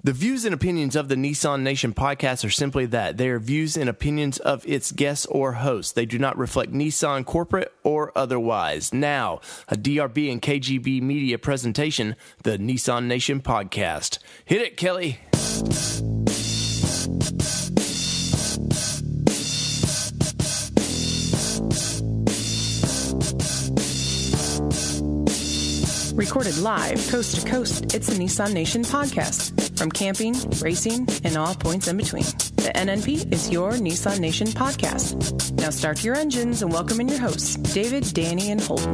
The views and opinions of the Nissan Nation podcast are simply that. They are views and opinions of its guests or hosts. They do not reflect Nissan corporate or otherwise. Now, a DRB and KGB media presentation, the Nissan Nation podcast. Hit it, Kelly. Recorded live, coast to coast, it's the Nissan Nation podcast. From camping, racing, and all points in between. The NNP is your Nissan Nation podcast. Now start your engines and welcome in your hosts, David, Danny, and Holden.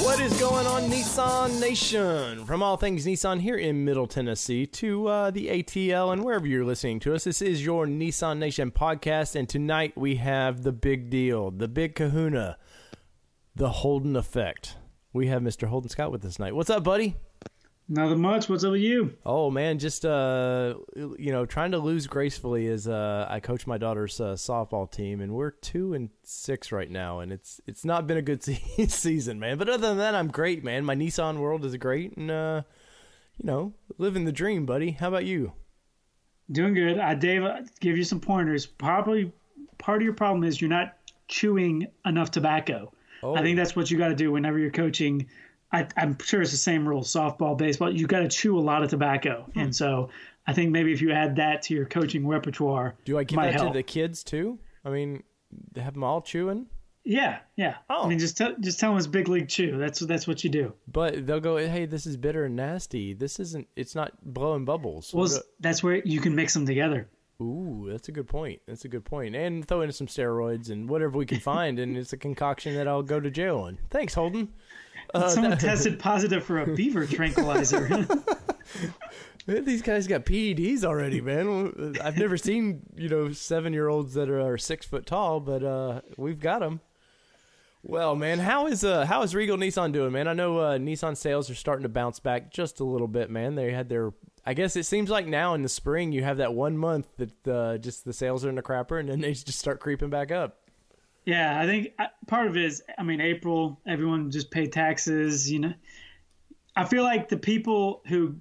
What is going on, Nissan Nation? From all things Nissan here in Middle Tennessee to the ATL and wherever you're listening to us, this is your Nissan Nation podcast, and tonight we have the big deal, the big kahuna, the Holden effect. We have Mr. Holden Scott with us tonight. What's up, buddy? Nothing much. What's up with you? Oh, man, just, trying to lose gracefully as I coach my daughter's softball team, and we're 2-6 right now, and it's not been a good season, man. But other than that, I'm great, man. My Nissan world is great, and, living the dream, buddy. How about you? Doing good. Dave, I'll give you some pointers. Probably part of your problem is you're not chewing enough tobacco. Oh. I think that's what you got to do whenever you're coaching. I'm sure it's the same rule, softball, baseball. You got to chew a lot of tobacco. And so I think maybe if you add that to your coaching repertoire, do I give that help. To the kids too? I mean, have them all chewing? Yeah. Oh. I mean, just tell them it's big league chew. That's what you do. But they'll go, hey, this is bitter and nasty. It's not blowing bubbles. Well, that's where you can mix them together. Ooh, that's a good point. And throw in some steroids and whatever we can find, and it's a concoction that I'll go to jail on. Thanks, Holden. Someone tested positive for a beaver tranquilizer. These guys got PEDs already, man. I've never seen 7-year-olds that are 6 foot tall, but we've got them. Well, man, how is Regal Nissan doing, man? I know Nissan sales are starting to bounce back just a little bit, man. They had their, I guess it seems like now in the spring you have that 1 month that just the sales are in the crapper, and then they just start creeping back up. Yeah, I think part of it is, April, everyone just paid taxes, I feel like the people who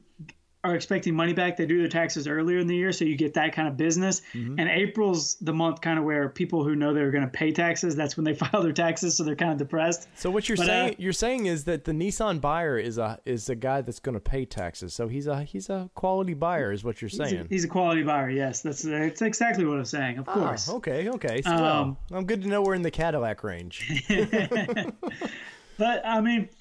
are expecting money back, they do their taxes earlier in the year, so you get that kind of business. Mm-hmm. And April's the month kind of where people who know they're going to pay taxes, that's when they file their taxes, so they're kind of depressed. So what you're saying is that the Nissan buyer is a guy that's going to pay taxes. So he's a quality buyer, is what you're saying. He's a quality buyer. Yes, that's exactly what I'm saying. Of course. Okay. So I'm good to know we're in the Cadillac range. But,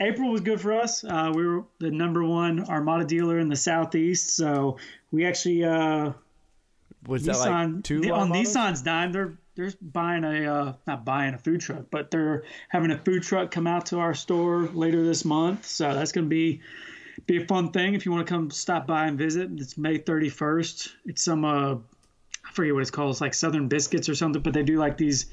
April was good for us. We were the number one Armada dealer in the Southeast. So we actually was Nissan, that like 2 on Armadas? Nissan's dime, they're buying not buying a food truck, but they're having a food truck come out to our store later this month. So that's going to be a fun thing. If you want to come stop by and visit, it's May 31st. It's some, I forget what it's called. It's like Southern Biscuits or something, but they do like these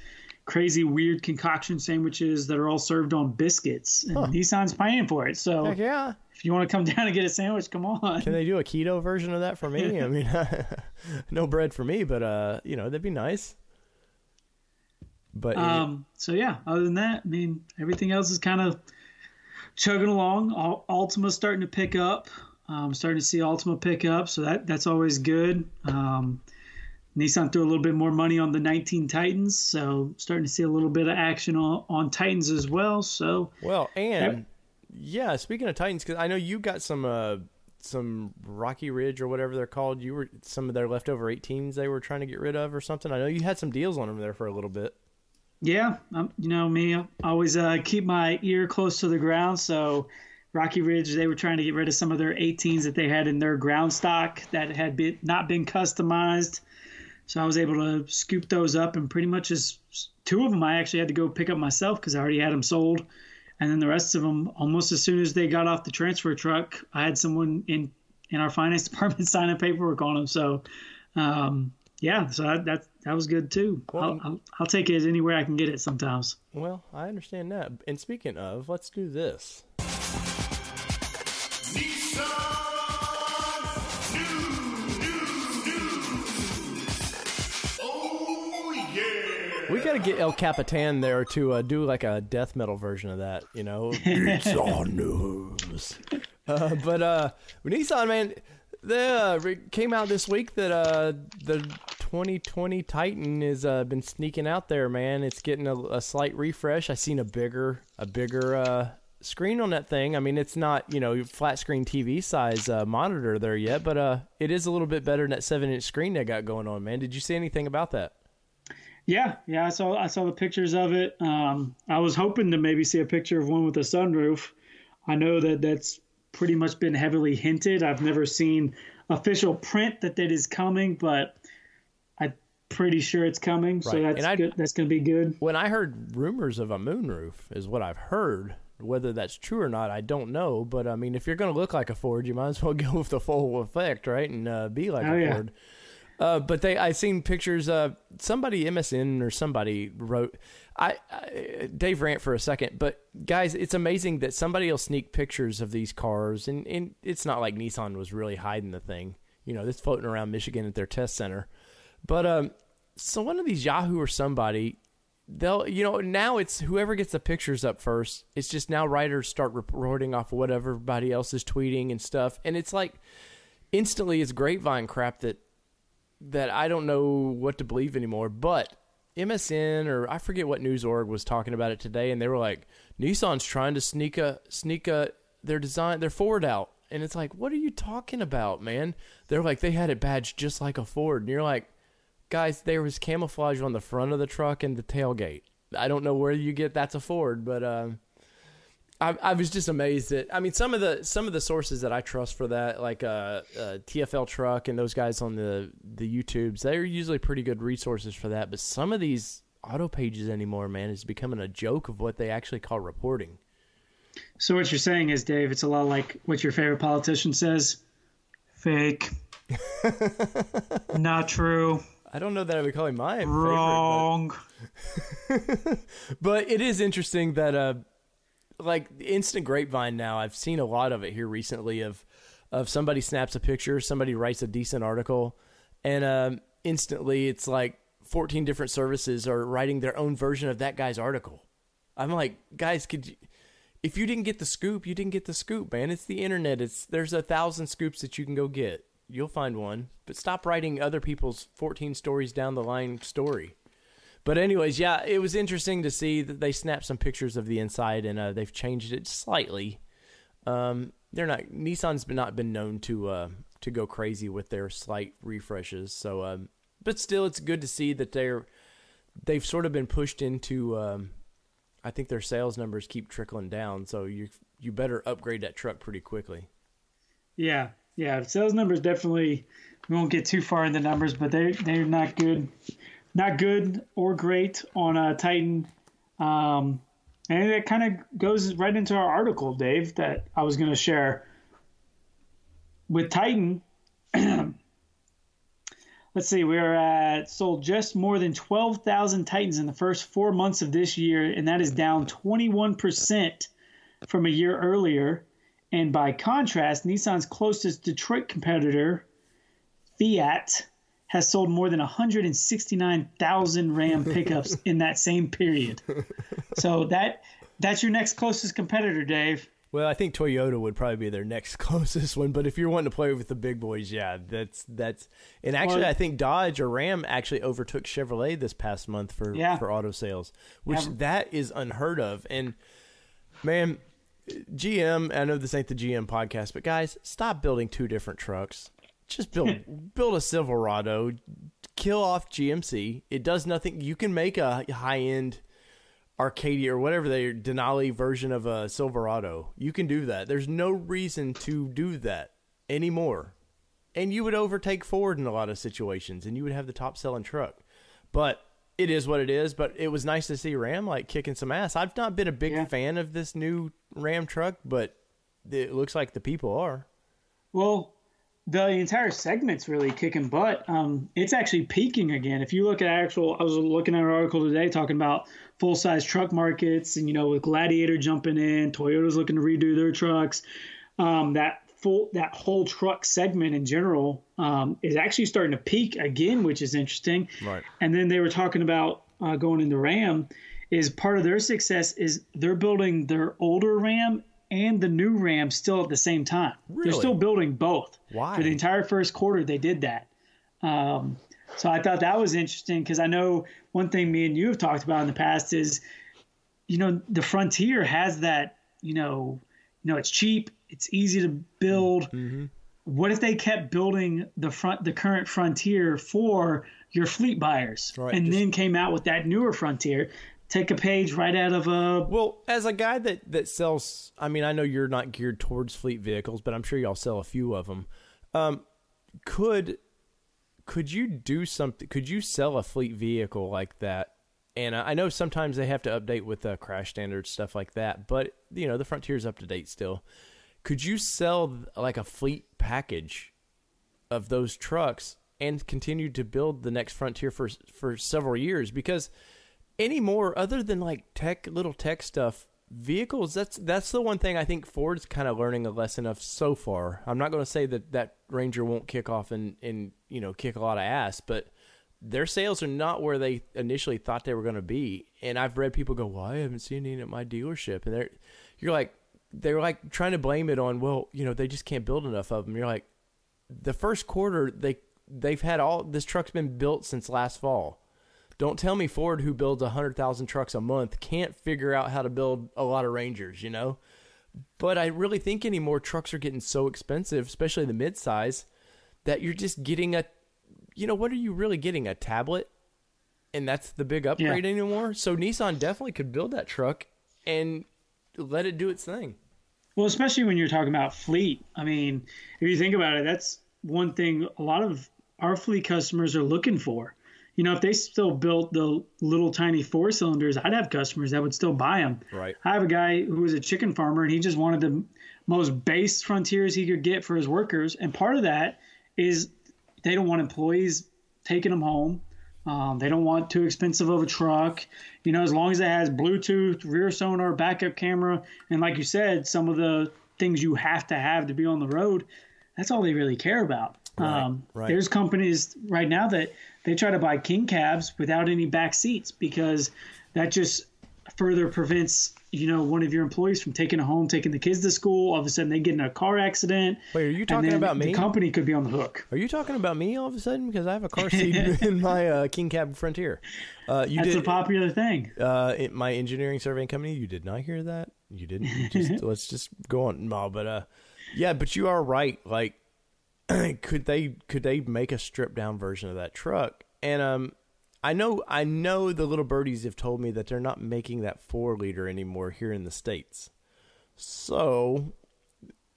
crazy weird concoction sandwiches that are all served on biscuits, and Nissan's paying for it. So heck yeah, if you want to come down and get a sandwich, come on. Can they do a keto version of that for me? I mean, no bread for me, but that'd be nice. But so yeah, other than that, everything else is kind of chugging along. Altima's starting to pick up. I'm starting to see Altima pick up, so that's always good. Nissan threw a little bit more money on the 19 Titans, so starting to see a little bit of action on Titans as well. So speaking of Titans, because I know you got some Rocky Ridge or whatever they're called. You were some of their leftover 18s they were trying to get rid of or something. I know you had some deals on them there for a little bit. Yeah, me, I always keep my ear close to the ground. So Rocky Ridge, they were trying to get rid of some of their 18s that they had in their ground stock that had not been customized. So I was able to scoop those up, and pretty much just 2 of them I actually had to go pick up myself because I already had them sold. And then the rest of them, almost as soon as they got off the transfer truck, I had someone in our finance department signing paperwork on them. So, so that was good too. Well, I'll take it anywhere I can get it sometimes. Well, I understand that. And speaking of, let's do this. We got to get El Capitan there to do like a death metal version of that, you know? It's on news. But Nissan, man, they came out this week that the 2020 Titan has been sneaking out there, man. It's getting a slight refresh. I seen a bigger screen on that thing. I mean, it's not, you know, flat screen TV size monitor there yet, but it is a little bit better than that 7-inch screen they got going on, man. Did you see anything about that? Yeah, I saw the pictures of it. I was hoping to maybe see a picture of one with a sunroof. I know that's pretty much been heavily hinted. I've never seen official print that is coming, but I'm pretty sure it's coming. Right. So that's good. That's going to be good. When I heard rumors of a moonroof is what I've heard. Whether that's true or not, I don't know. But, I mean, if you're going to look like a Ford, you might as well go with the full effect, right, and be like a Ford. But I seen pictures. Somebody, MSN or somebody wrote. Dave rant for a second, but guys, it's amazing that somebody will sneak pictures of these cars, and it's not like Nissan was really hiding the thing. You know, it's floating around Michigan at their test center. But so one of these Yahoo or somebody, they'll, you know, now it's whoever gets the pictures up first. It's just now writers start reporting off of what everybody else is tweeting and stuff, and it's like instantly it's grapevine crap that I don't know what to believe anymore. But MSN or I forget what news org was talking about it today, and they were like, Nissan's trying to sneak their Ford out, and it's like, what are you talking about, man? They're like, they had it badged just like a Ford, and you're like, guys, there was camouflage on the front of the truck and the tailgate. I don't know where you get that's a Ford, but I was just amazed at. I mean, some of the sources that I trust for that, like TFL Truck and those guys on the YouTubes, they're usually pretty good resources for that. But some of these auto pages anymore, man, is becoming a joke of what they actually call reporting. So what you're saying is, Dave, it's a lot like what your favorite politician says: fake, not true. I don't know that I would call him my wrong. Favorite, but it is interesting that. Like instant grapevine now, I've seen a lot of it here recently of somebody snaps a picture, somebody writes a decent article, and instantly it's like 14 different services are writing their own version of that guy's article. I'm like, guys, if you didn't get the scoop, you didn't get the scoop, man. It's the internet. There's 1,000 scoops that you can go get. You'll find one, but stop writing other people's 14 stories down the line story. But anyways, yeah, it was interesting to see that they snapped some pictures of the inside, and they've changed it slightly. Nissan's not been known to go crazy with their slight refreshes. So, but still, it's good to see that they've sort of been pushed into. I think their sales numbers keep trickling down, so you better upgrade that truck pretty quickly. Yeah. Sales numbers definitely. We won't get too far in the numbers, but they're not good. Not good or great on Titan. And it kind of goes right into our article, Dave, that I was going to share. With Titan, let's see, we're sold just more than 12,000 Titans in the first 4 months of this year, and that is down 21% from a year earlier. And by contrast, Nissan's closest Detroit competitor, Fiat, has sold more than 169,000 Ram pickups in that same period. So that's your next closest competitor, Dave. Well, I think Toyota would probably be their next closest one, but if you're wanting to play with the big boys, yeah, that's. And actually, I think Dodge or Ram actually overtook Chevrolet this past month for auto sales, which that is unheard of. And man, GM, I know this ain't the GM podcast, but guys, stop building two different trucks. Just build a Silverado, kill off GMC. It does nothing. You can make a high-end Arcadia or whatever their Denali version of a Silverado. You can do that. There's no reason to do that anymore. And you would overtake Ford in a lot of situations, and you would have the top-selling truck. But it is what it is. But it was nice to see Ram like kicking some ass. I've not been a big fan of this new Ram truck, but it looks like the people are. Well, the entire segment's really kicking butt. It's actually peaking again. If you look at I was looking at an article today talking about full-size truck markets, and with Gladiator jumping in, Toyota's looking to redo their trucks. That whole truck segment in general is actually starting to peak again, which is interesting. Right. And then they were talking about going into Ram is part of their success is they're building their older Ram and the new Ram still at the same time. Really? They're still building both. Why? For the entire first quarter, they did that. So I thought that was interesting because I know one thing me and you have talked about in the past is, the Frontier has that, it's cheap, it's easy to build. Mm-hmm. What if they kept building the current Frontier for your fleet buyers, right, and then came out with that newer Frontier? Take a page right out of a. Well, as a guy that sells, I mean, I know you're not geared towards fleet vehicles, but I'm sure y'all sell a few of them. Could you do something? Could you sell a fleet vehicle like that? And I know sometimes they have to update with crash standards, stuff like that. But the Frontier's up to date still. Could you sell like a fleet package of those trucks and continue to build the next Frontier for several years? Because anymore, other than like little tech stuff, vehicles, that's the one thing I think Ford's kind of learning a lesson of so far. I'm not going to say that Ranger won't kick off and kick a lot of ass, but their sales are not where they initially thought they were going to be. And I've read people go, well, I haven't seen any at my dealership. And they're like trying to blame it on, well, they just can't build enough of them. You're like, the first quarter, they've had this truck's been built since last fall. Don't tell me Ford, who builds 100,000 trucks a month, can't figure out how to build a lot of Rangers, But I really think anymore trucks are getting so expensive, especially the midsize, that you're just getting what are you really getting? A tablet? And that's the big upgrade anymore? So Nissan definitely could build that truck and let it do its thing. Well, especially when you're talking about fleet. I mean, if you think about it, that's one thing a lot of our fleet customers are looking for. If they still built the little tiny 4-cylinders, I'd have customers that would still buy them. Right. I have a guy who was a chicken farmer, and he just wanted the most base Frontiers he could get for his workers. And part of that is they don't want employees taking them home. They don't want too expensive of a truck. As long as it has Bluetooth, rear sonar, backup camera, and like you said, some of the things you have to be on the road, that's all they really care about. Right. There's companies right now that they try to buy king cabs without any back seats because that just further prevents, one of your employees from taking it home, taking the kids to school. All of a sudden they get in a car accident. Wait, are you talking about me? The company could be on the hook. Are you talking about me all of a sudden? Because I have a car seat in my king cab Frontier. That's a popular thing. My engineering surveying company, you did not hear that? You didn't? Let's just go on. No, but yeah, but you are right. Like, could they make a stripped down version of that truck? And I know the little birdies have told me that they're not making that 4-liter anymore here in the States. So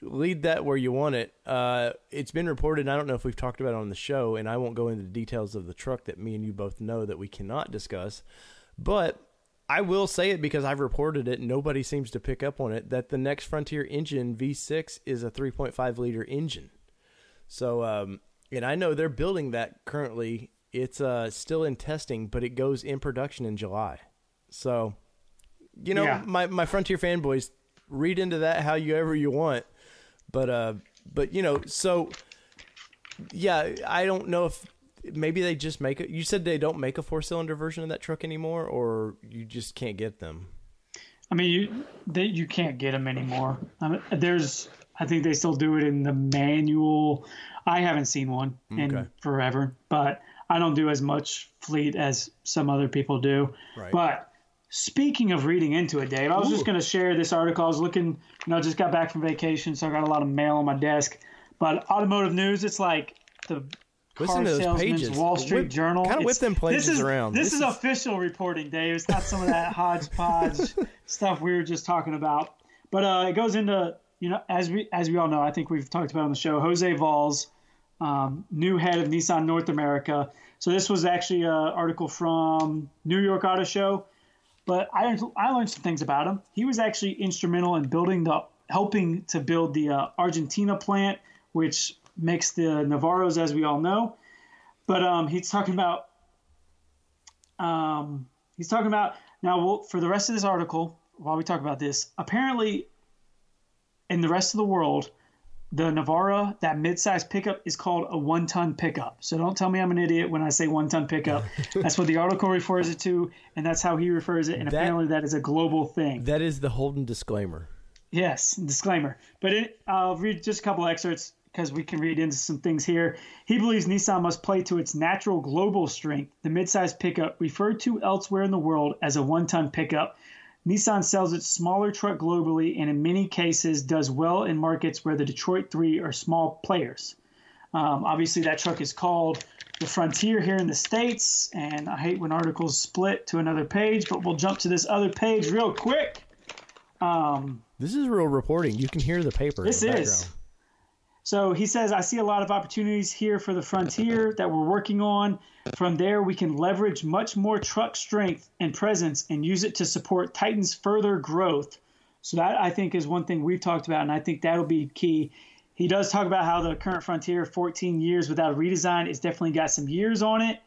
lead that where you want it. It's been reported, and I don't know if we've talked about it on the show, and I won't go into the details of the truck that me and you both know that we cannot discuss, but I will say it because I've reported it and nobody seems to pick up on it, that the next Frontier engine V6 is a 3.5-liter engine. So, and I know they're building that currently. It's still in testing, but it goes in production in July. So, my Frontier fanboys, read into that however you want. But so, yeah, I don't know if maybe they just make it. You said they don't make a 4-cylinder version of that truck anymore, or you just can't get them? I mean, you can't get them anymore. I think they still do it in the manual. I haven't seen one in forever, but I don't do as much fleet as some other people do. Right. But speaking of reading into it, Dave, I was just going to share this article. I was looking, just got back from vacation, so I got a lot of mail on my desk. But Automotive News, it's like the Car Salesman's Wall Street Journal. Kind of whip them pages around. This is official reporting, Dave. It's not some of that hodgepodge stuff we were just talking about. But it goes into, as we all know, I think we've talked about on the show, Jose Valls, new head of Nissan North America. So this was actually an article from New York Auto Show, but I learned some things about him. He was actually instrumental in helping to build the Argentina plant, which makes the Navarros, as we all know. But he's talking about now. For the rest of this article, while we talk about this, apparently in the rest of the world, the Navara, that midsize pickup, is called a 1-ton pickup. So don't tell me I'm an idiot when I say 1-ton pickup. That's what the article refers it to, and that's how he refers it. And apparently that is a global thing. That is the Holden disclaimer. Yes, disclaimer. But I'll read just a couple of excerpts because we can read into some things here. He believes Nissan must play to its natural global strength, the midsize pickup, referred to elsewhere in the world as a 1-ton pickup. Nissan sells its smaller truck globally and in many cases does well in markets where the Detroit 3 are small players. Obviously, that truck is called the Frontier here in the States, and I hate when articles split to another page, but we'll jump to this other page real quick. This is real reporting. You can hear the paper. This is. So he says, I see a lot of opportunities here for the Frontier that we're working on. From there, we can leverage much more truck strength and presence and use it to support Titan's further growth. So that, I think, is one thing we've talked about, and I think that'll be key. He does talk about how the current Frontier, 14 years without a redesign, it's definitely got some years on it.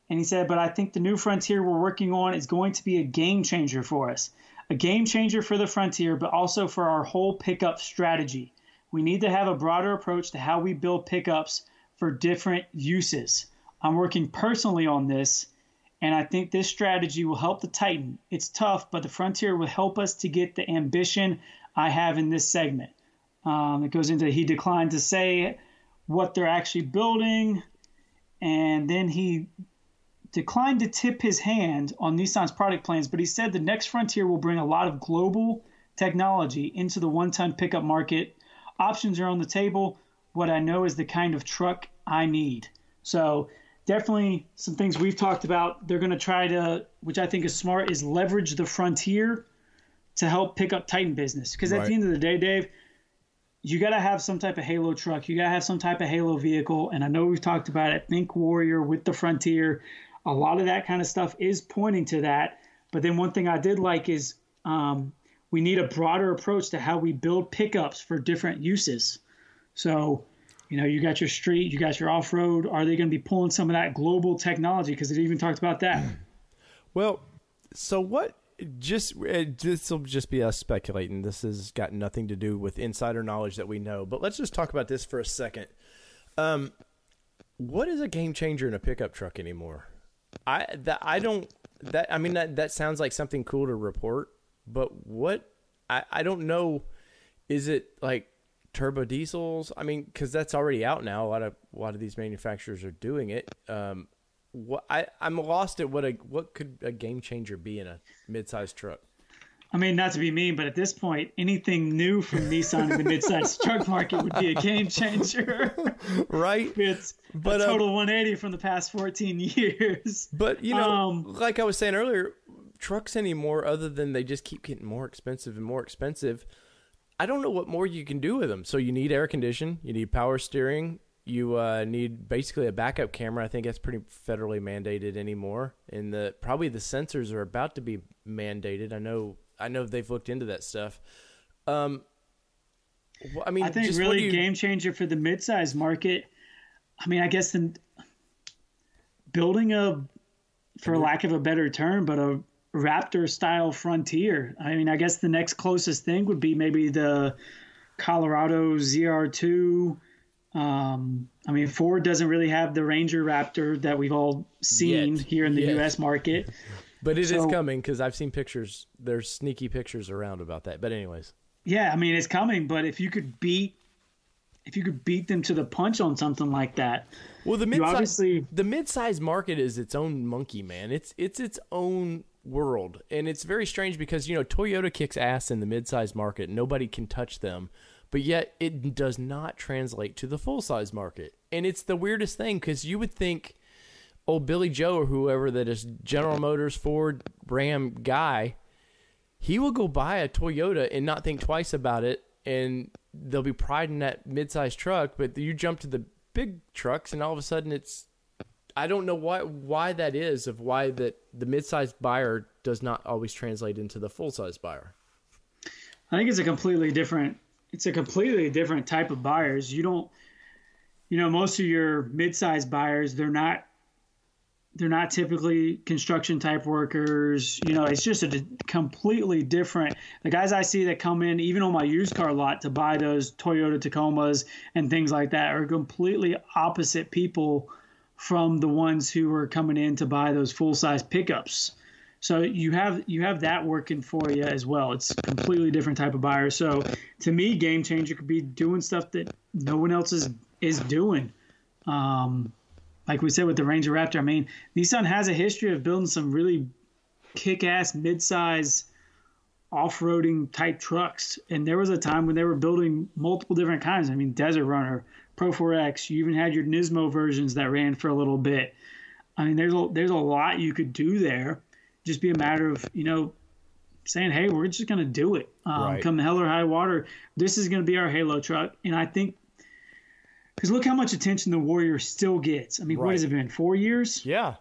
And he said, but I think the new Frontier we're working on is going to be a game changer for us. A game changer for the Frontier, but also for our whole pickup strategy. We need to have a broader approach to how we build pickups for different uses. I'm working personally on this, and I think this strategy will help the Titan. It's tough, but the Frontier will help us to get the ambition I have in this segment. It goes into, he declined to say what they're actually building, and then he declined to tip his hand on Nissan's product plans, but he said the next Frontier will bring a lot of global technology into the 1-ton pickup market. Options are on the table. What I know is the kind of truck I need. So definitely some things we've talked about. They're going to try to, which I think is smart, is leverage the Frontier to help pick up Titan business. Because at the end of the day, Dave, you got to have some type of halo truck. You got to have some type of halo vehicle. And I know we've talked about it. Think Warrior with the Frontier. A lot of that kind of stuff is pointing to that. But then one thing I did like is we need a broader approach to how we build pickups for different uses. So, you know, you got your street, you got your off-road. Are they going to be pulling some of that global technology? Because it even talked about that. Well, so what? This will just be us speculating. This has got nothing to do with insider knowledge that we know. But let's just talk about this for a second. What is a game changer in a pickup truck anymore? That sounds like something cool to report. But what? I don't know. Is it like turbo diesels? I mean, because that's already out now. A lot of these manufacturers are doing it. I'm lost at what could a game changer be in a mid-sized truck. I mean, not to be mean, but at this point, anything new from Nissan in the mid-sized truck market would be a game changer. Right? It's a total 180 from the past 14 years. But, you know, like I was saying earlier, trucks anymore, other than they just keep getting more expensive and more expensive, I don't know what more you can do with them. So you need air conditioning, you need power steering, you need basically a backup camera. I think that's pretty federally mandated anymore. And probably the sensors are about to be mandated. I know they've looked into that stuff. I think really game changer for the midsize market. I mean, I guess building for lack of a better term, but a Raptor style Frontier. I mean, I guess the next closest thing would be maybe the Colorado ZR2. Ford doesn't really have the Ranger Raptor that we've all seen here in the U.S. market. But it is coming, because I've seen pictures. There's sneaky pictures around about that. But anyways. Yeah, I mean, it's coming. But if you could beat them to the punch on something like that. Well, the mid-size market is its own monkey, man. It's its own world. And it's very strange because, Toyota kicks ass in the mid-size market. Nobody can touch them. But yet it does not translate to the full-size market. And it's the weirdest thing, because you would think old Billy Joe or whoever that is General Motors, Ford, Ram guy, he will go buy a Toyota and not think twice about it, and there'll be pride in that mid-sized truck. But you jump to the big trucks, and all of a sudden I don't know why that is, of why that the mid-sized buyer does not always translate into the full-size buyer. I think it's a completely different type of buyers. You don't, most of your mid-sized buyers, they're not They're not typically construction type workers. You know, it's just a completely different. The guys I see that come in, even on my used car lot to buy those Toyota Tacomas and things like that, are completely opposite people from the ones who are coming in to buy those full size pickups. So you have that working for you as well. It's a completely different type of buyer. So to me, Game Changer could be doing stuff that no one else is doing. Like we said with the Ranger Raptor, I mean, Nissan has a history of building some really kick-ass mid-size off-roading type trucks. And there was a time when they were building multiple different kinds. I mean, Desert Runner, Pro 4X, you even had your Nismo versions that ran for a little bit. I mean, there's a lot you could do there. Just be a matter of, you know, saying, hey, we're just going to do it. Right. Come hell or high water, this is going to be our Halo truck. And I think, because look how much attention the Warrior still gets. I mean, What has it been, 4 years? Yeah.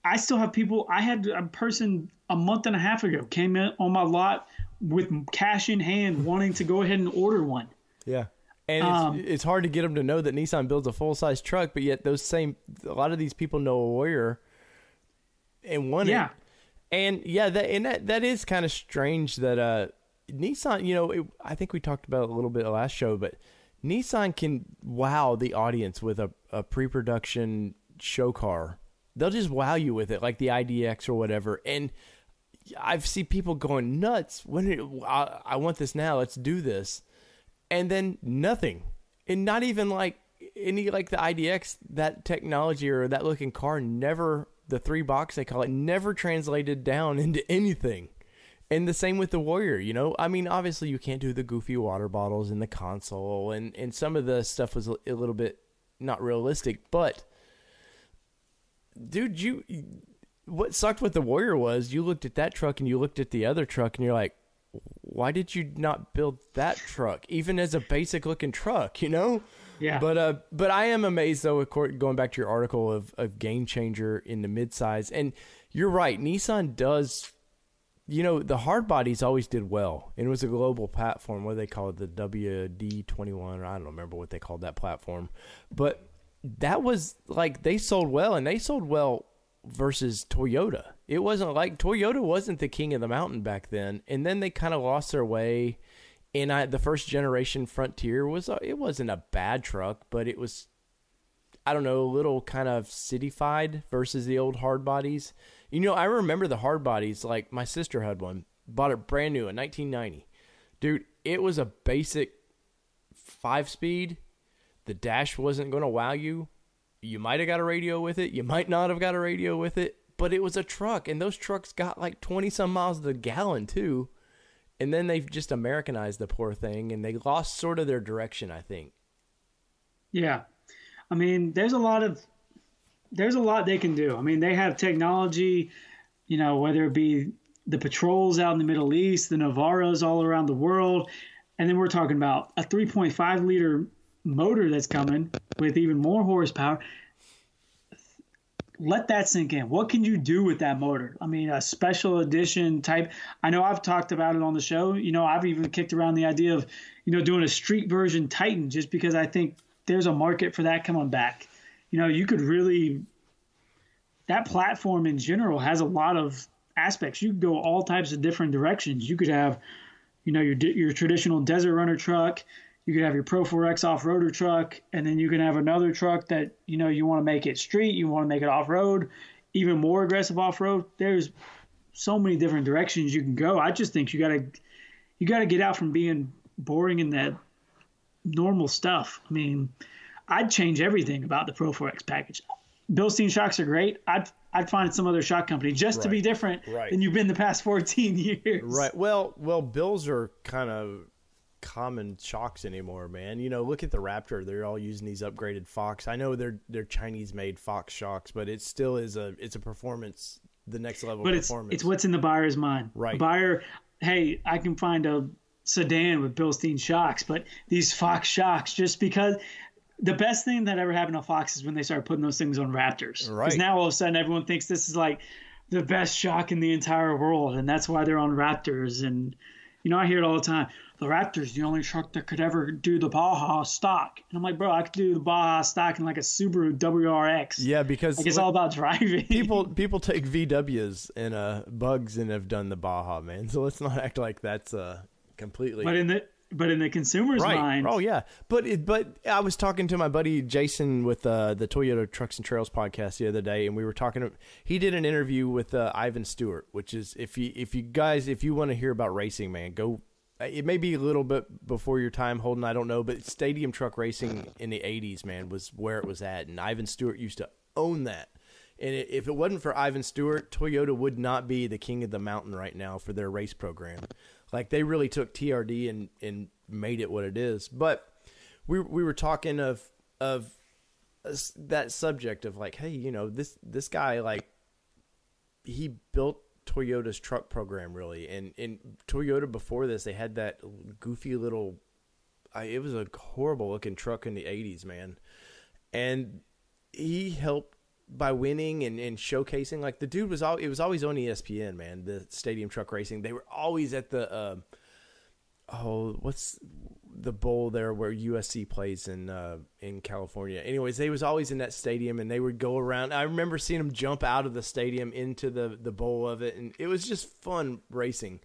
I still have people. I had a person a month and a half ago came in on my lot with cash in hand wanting to go ahead and order one. Yeah. And it's hard to get them to know that Nissan builds a full-size truck, but yet a lot of these people know a Warrior and want it. And that is kind of strange that Nissan, you know, I think we talked about it a little bit last show, but Nissan can wow the audience with a pre-production show car. They'll just wow you with it, like the IDX or whatever. And I've seen people going nuts. I want this now. Let's do this. And then nothing. And not even like any, like the IDX, that technology or that looking car never, the 3-box they call it, never translated down into anything. And the same with the Warrior, you know? I mean, obviously you can't do the goofy water bottles in the console, and some of the stuff was a little bit not realistic, but dude, what sucked with the Warrior was you looked at that truck and you looked at the other truck and you're like, why did you not build that truck, even as a basic looking truck, you know? Yeah. But I am amazed though, going back to your article of Game Changer in the midsize, and you're right, Nissan does. You know, the hard bodies always did well. And it was a global platform. What do they call it? The WD-21, or I don't remember what they called that platform. But that was, like, they sold well, and they sold well versus Toyota. It wasn't like, Toyota wasn't the king of the mountain back then. And then they kind of lost their way. And the first generation Frontier it wasn't a bad truck, but it was, I don't know, a little kind of cityfied versus the old hard bodies. You know, I remember the hard bodies, like my sister had one, bought it brand new in 1990. Dude, it was a basic 5-speed. The dash wasn't going to wow you. You might have got a radio with it. You might not have got a radio with it, but it was a truck. And those trucks got like 20 some miles to the gallon too. And then they've just Americanized the poor thing, and they lost sort of their direction, I think. Yeah. I mean, there's a lot they can do. I mean, they have technology, you know, whether it be the Patrols out in the Middle East, the Navaros all around the world. And then we're talking about a 3.5 liter motor that's coming with even more horsepower. Let that sink in. What can you do with that motor? I mean, a special edition type. I know I've talked about it on the show. You know, I've even kicked around the idea of, you know, doing a street version Titan, just because I think there's a market for that coming back. You know, you could really, that platform in general has a lot of aspects. You could go all types of different directions. You could have, you know, your traditional Desert Runner truck. You could have your Pro 4X off-roader truck, and then you can have another truck that, you know, you want to make it street, you want to make it off-road, even more aggressive off-road. There's so many different directions you can go. I just think you gotta get out from being boring in that normal stuff. I mean, I'd change everything about the Pro 4X package. Bilstein shocks are great. I'd find some other shock company just to be different than you've been the past 14 years. Right. Well, Bills are kind of common shocks anymore, man. You know, look at the Raptor. They're all using these upgraded Fox. I know they're Chinese-made Fox shocks, but it still is it's a performance, the next level performance. It's what's in the buyer's mind. Right. Buyer, hey, I can find a sedan with Bilstein shocks, but these Fox shocks, just because the best thing that ever happened to Fox is when they started putting those things on Raptors. Right. Because now all of a sudden everyone thinks this is like the best shock in the entire world, and that's why they're on Raptors. And I hear it all the time. The Raptor's the only truck that could ever do the Baja stock. And I'm like, bro, I could do the Baja stock in like a Subaru WRX. Yeah, because like it's all about driving. People take VWs and bugs and have done the Baja, man. So let's not act like that's completely. But in the consumer's mind, oh yeah. But I was talking to my buddy Jason with the Toyota Trucks and Trails podcast the other day, and we were talking. He did an interview with Ivan Stewart, which is if you want to hear about racing, man, go. It may be a little bit before your time, Holden. I don't know, but stadium truck racing in the '80s, man, was where it was at, and Ivan Stewart used to own that. And if it wasn't for Ivan Stewart, Toyota would not be the king of the mountain right now for their race program. Like, they really took TRD and made it what it is. But we were talking of that subject of like, hey, this guy, like, he built Toyota's truck program, really. And Toyota before this, they had that goofy little, it was a horrible looking truck in the 80s, man. And he helped by winning and showcasing. Like, the dude it was always on ESPN, man, the stadium truck racing. They were always at the what's the bowl there where USC plays in California. Anyways, they was always in that stadium, and they would go around. I remember seeing them jump out of the stadium into the bowl of it, and it was just fun racing.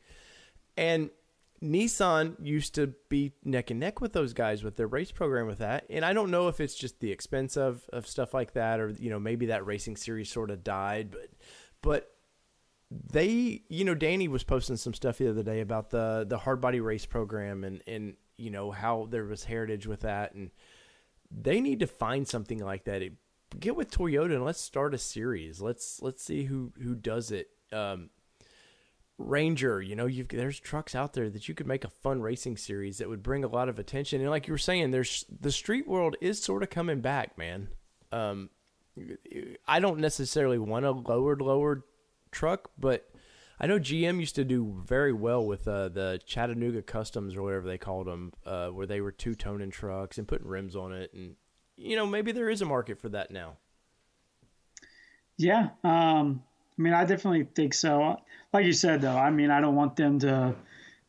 And Nissan used to be neck and neck with those guys with their race program with that. And I don't know if it's just the expense of stuff like that, or, maybe that racing series sort of died, but they, Danny was posting some stuff the other day about the hard body race program and how there was heritage with that. And they need to find something like that. Get with Toyota and let's start a series. Let's see who does it. Ranger, there's trucks out there that you could make a fun racing series that would bring a lot of attention. And like you were saying, the street world is sort of coming back, man. I don't necessarily want a lowered truck, but I know GM used to do very well with the Chattanooga Customs or whatever they called them, where they were two-toning trucks and putting rims on it. And, maybe there is a market for that now. Yeah. I definitely think so. Like you said, though, I don't want them to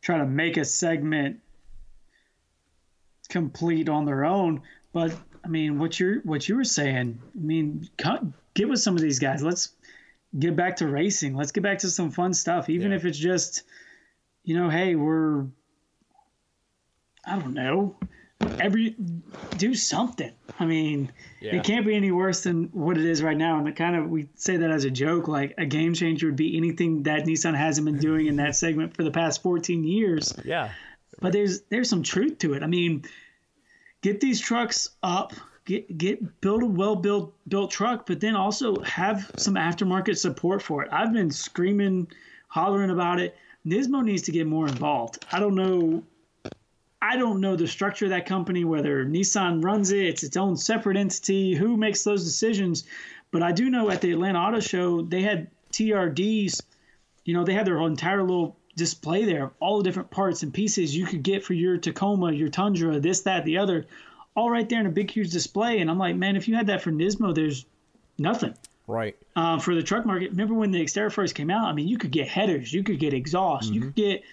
try to make a segment complete on their own. But, what you were saying, get with some of these guys. Let's get back to racing. Let's get back to some fun stuff, even if it's just, hey, I don't know, do something. It can't be any worse than what it is right now. And we say that as a joke, like a game changer would be anything that Nissan hasn't been doing in that segment for the past 14 years. Yeah. But there's some truth to it. Get these trucks up, build a well-built truck, but then also have some aftermarket support for it. I've been screaming, hollering about it. Nismo needs to get more involved. I don't know the structure of that company, whether Nissan runs it, it's its own separate entity, who makes those decisions. But I do know at the Atlanta Auto Show, they had TRDs, they had their whole entire little display there, all the different parts and pieces you could get for your Tacoma, your Tundra, this, that, the other, all right there in a big, huge display. And I'm like, man, if you had that for Nismo, there's nothing. Right. For the truck market. Remember when the Xterra first came out? You could get headers, you could get exhaust, you could get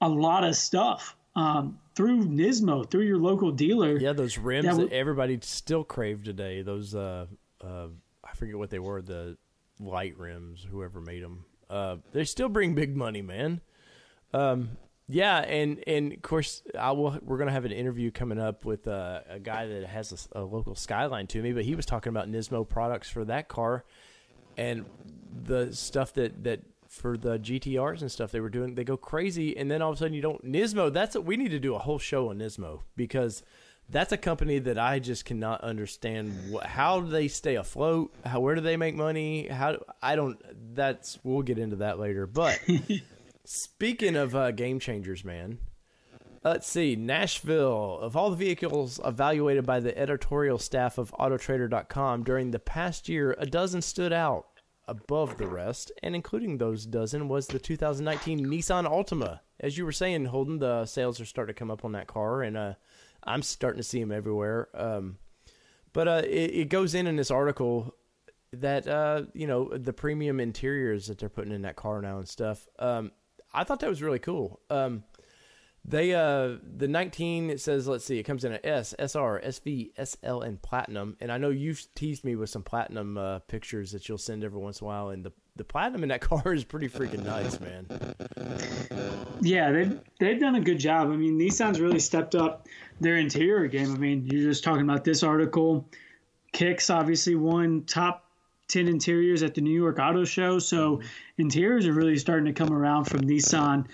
a lot of stuff. Through Nismo, through your local dealer. Yeah, those rims that everybody still crave today. Those, I forget what they were, the light rims, whoever made them. They still bring big money, man. Yeah, and of course, we're going to have an interview coming up with a guy that has a local Skyline to me, but he was talking about Nismo products for that car and the stuff that for the GTRs and stuff they were doing. They go crazy, and then all of a sudden Nismo, we need to do a whole show on Nismo, because that's a company that I just cannot understand. How do they stay afloat? Where do they make money? We'll get into that later. But speaking of game changers, man, let's see. Nashville, of all the vehicles evaluated by the editorial staff of Autotrader.com during the past year, a dozen stood out above the rest, and including those dozen was the 2019 Nissan Altima. As you were saying, Holden, the sales are starting to come up on that car, and I'm starting to see them everywhere. But it goes in this article that, the premium interiors that they're putting in that car now and stuff. I thought that was really cool. They the 19, it says, let's see, it comes in a S, SR, SV, SL, and Platinum. And I know you've teased me with some Platinum pictures that you'll send every once in a while, and the Platinum in that car is pretty freaking nice, man. Yeah, they've done a good job. I mean, Nissan's really stepped up their interior game. I mean, you're just talking about this article. Kicks obviously won top 10 interiors at the New York Auto Show, so interiors are really starting to come around from Nissan.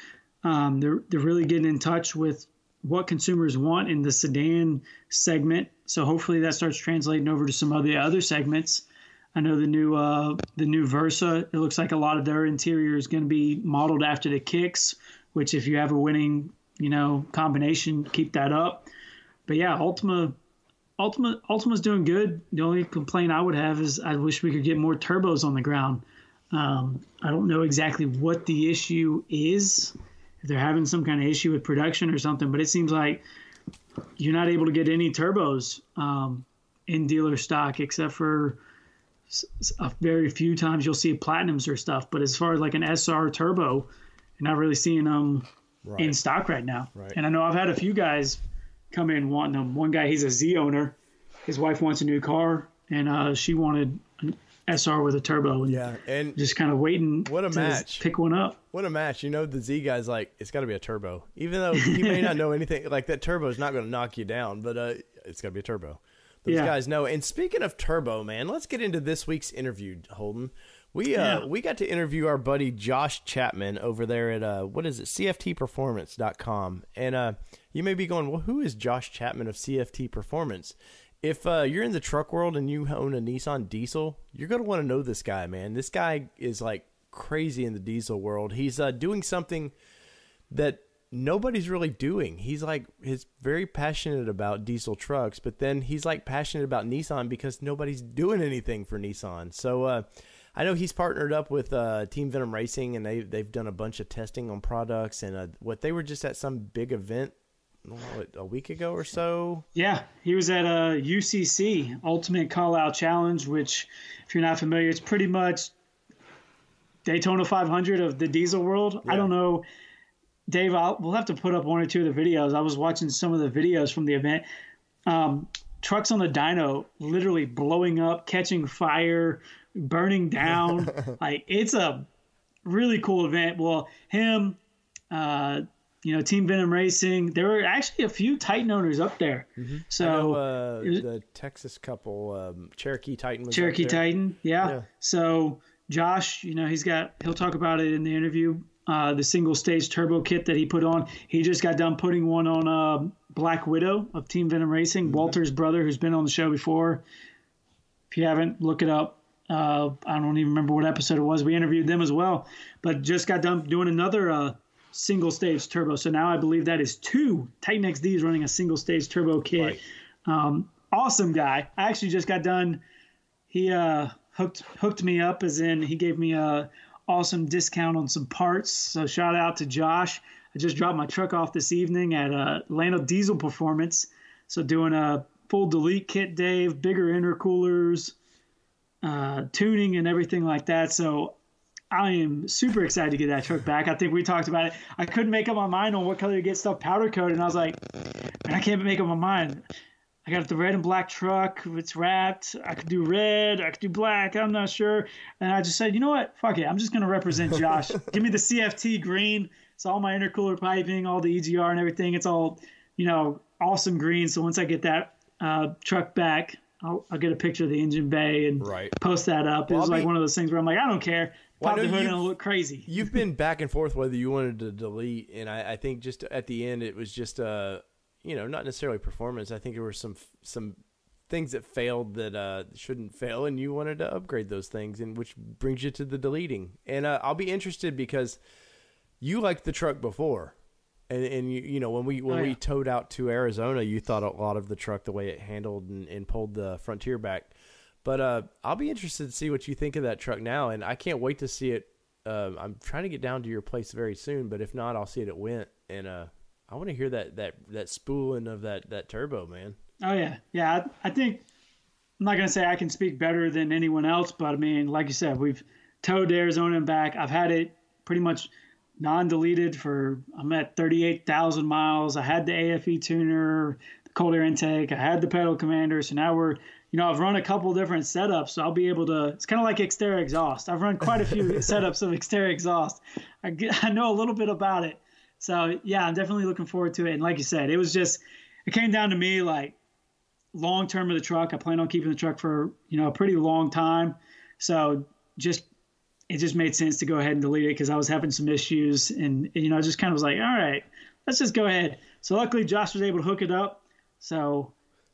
They're really getting in touch with what consumers want in the sedan segment. So hopefully that starts translating over to some of the other segments. I know the new Versa, it looks like a lot of their interior is going to be modeled after the Kicks, which if you have a winning, combination, keep that up. But yeah, Ultima's doing good. The only complaint I would have is I wish we could get more turbos on the ground. I don't know exactly what the issue is, if they're having some kind of issue with production or something, but it seems like you're not able to get any turbos in dealer stock except for a very few times you'll see platinums or stuff. But as far as like an SR turbo, you're not really seeing them in stock right now. Right. And I know I've had a few guys come in wanting them. One guy, he's a Z owner. His wife wants a new car, and she wanted an SR with a turbo. And just kind of waiting what a match. Pick one up. What a match. The Z guy's like, it's got to be a turbo. Even though he may not know anything, like that turbo is not going to knock you down, but it's got to be a turbo. Those guys know. And speaking of turbo, man, let's get into this week's interview, Holden. We got to interview our buddy Josh Chapman over there at, CFTperformance.com. And you may be going, well, who is Josh Chapman of CFT Performance? If you're in the truck world and you own a Nissan diesel, you're going to want to know this guy, man. This guy is like crazy in the diesel world. He's doing something that nobody's really doing. He's very passionate about diesel trucks, but then he's like passionate about Nissan because nobody's doing anything for Nissan. So I know he's partnered up with Team Venom Racing, and they've done a bunch of testing on products, and they were just at some big event a week ago or so. Yeah, he was at UCC, Ultimate Call Out Challenge, which, if you're not familiar, it's pretty much Daytona 500 of the diesel world. Yeah. I don't know, Dave, we'll have to put up one or two of the videos. I was watching some of the videos from the event. Trucks on the dyno literally blowing up, catching fire, burning down. Like, it's a really cool event. Well, him, Team Venom Racing, there were actually a few Titan owners up there. Mm-hmm. So the Texas couple, Cherokee Titan was Cherokee Titan, yeah. So Josh, he'll talk about it in the interview. The single stage turbo kit that he put on. He just got done putting one on Black Widow of Team Venom Racing, Walter's brother, who's been on the show before. If you haven't, look it up. I don't even remember what episode it was. We interviewed them as well, but just got done doing another single stage turbo. So now I believe that is 2 Titan XDs running a single stage turbo kit. Right. Awesome guy. I actually just got done. He hooked me up, as in he gave me a awesome discount on some parts. So shout out to Josh. I just dropped my truck off this evening at Atlanta Diesel Performance. So doing a full delete kit, Dave, bigger intercoolers, tuning and everything like that. So I am super excited to get that truck back. I think we talked about it. I couldn't make up my mind on what color to get stuff powder coated, and I was like, man, I can't make up my mind. I got the red and black truck. It's wrapped. I could do red. I could do black. I'm not sure. And I just said, you know what? Fuck it. I'm just going to represent Josh. Give me the CFT green. It's all my intercooler piping, all the EGR and everything. It's all, awesome green. So once I get that truck back, I'll get a picture of the engine bay and post that up. Well, it was like one of those things where I'm like, I don't care. Pop the hood and it'll look crazy. You've been back and forth whether you wanted to delete. And I think just at the end, it was just not necessarily performance. I think there were some things that failed that shouldn't fail, and you wanted to upgrade those things, and which brings you to the deleting. And I'll be interested because you liked the truck before, and when we towed out to Arizona, you thought a lot of the truck, the way it handled and pulled the Frontier back. But I'll be interested to see what you think of that truck now, and I can't wait to see it. I'm trying to get down to your place very soon, but if not, I'll see it at Went, and I want to hear that spooling of that turbo, man. Oh, yeah. Yeah, I think I'm not going to say I can speak better than anyone else, but, I mean, like you said, we've towed to Arizona and back. I've had it pretty much non-deleted I'm at 38,000 miles. I had the AFE tuner, the cold air intake. I had the pedal commander. So now I've run a couple different setups. So I'll be able to, it's kind of like Xterra exhaust. I've run quite a few setups of Xterra exhaust. I know a little bit about it. So yeah, I'm definitely looking forward to it. And like you said, it came down to me like long term of the truck. I plan on keeping the truck for, a pretty long time. So it just made sense to go ahead and delete it because I was having some issues and just kind of was like, all right, let's just go ahead. So luckily Josh was able to hook it up. So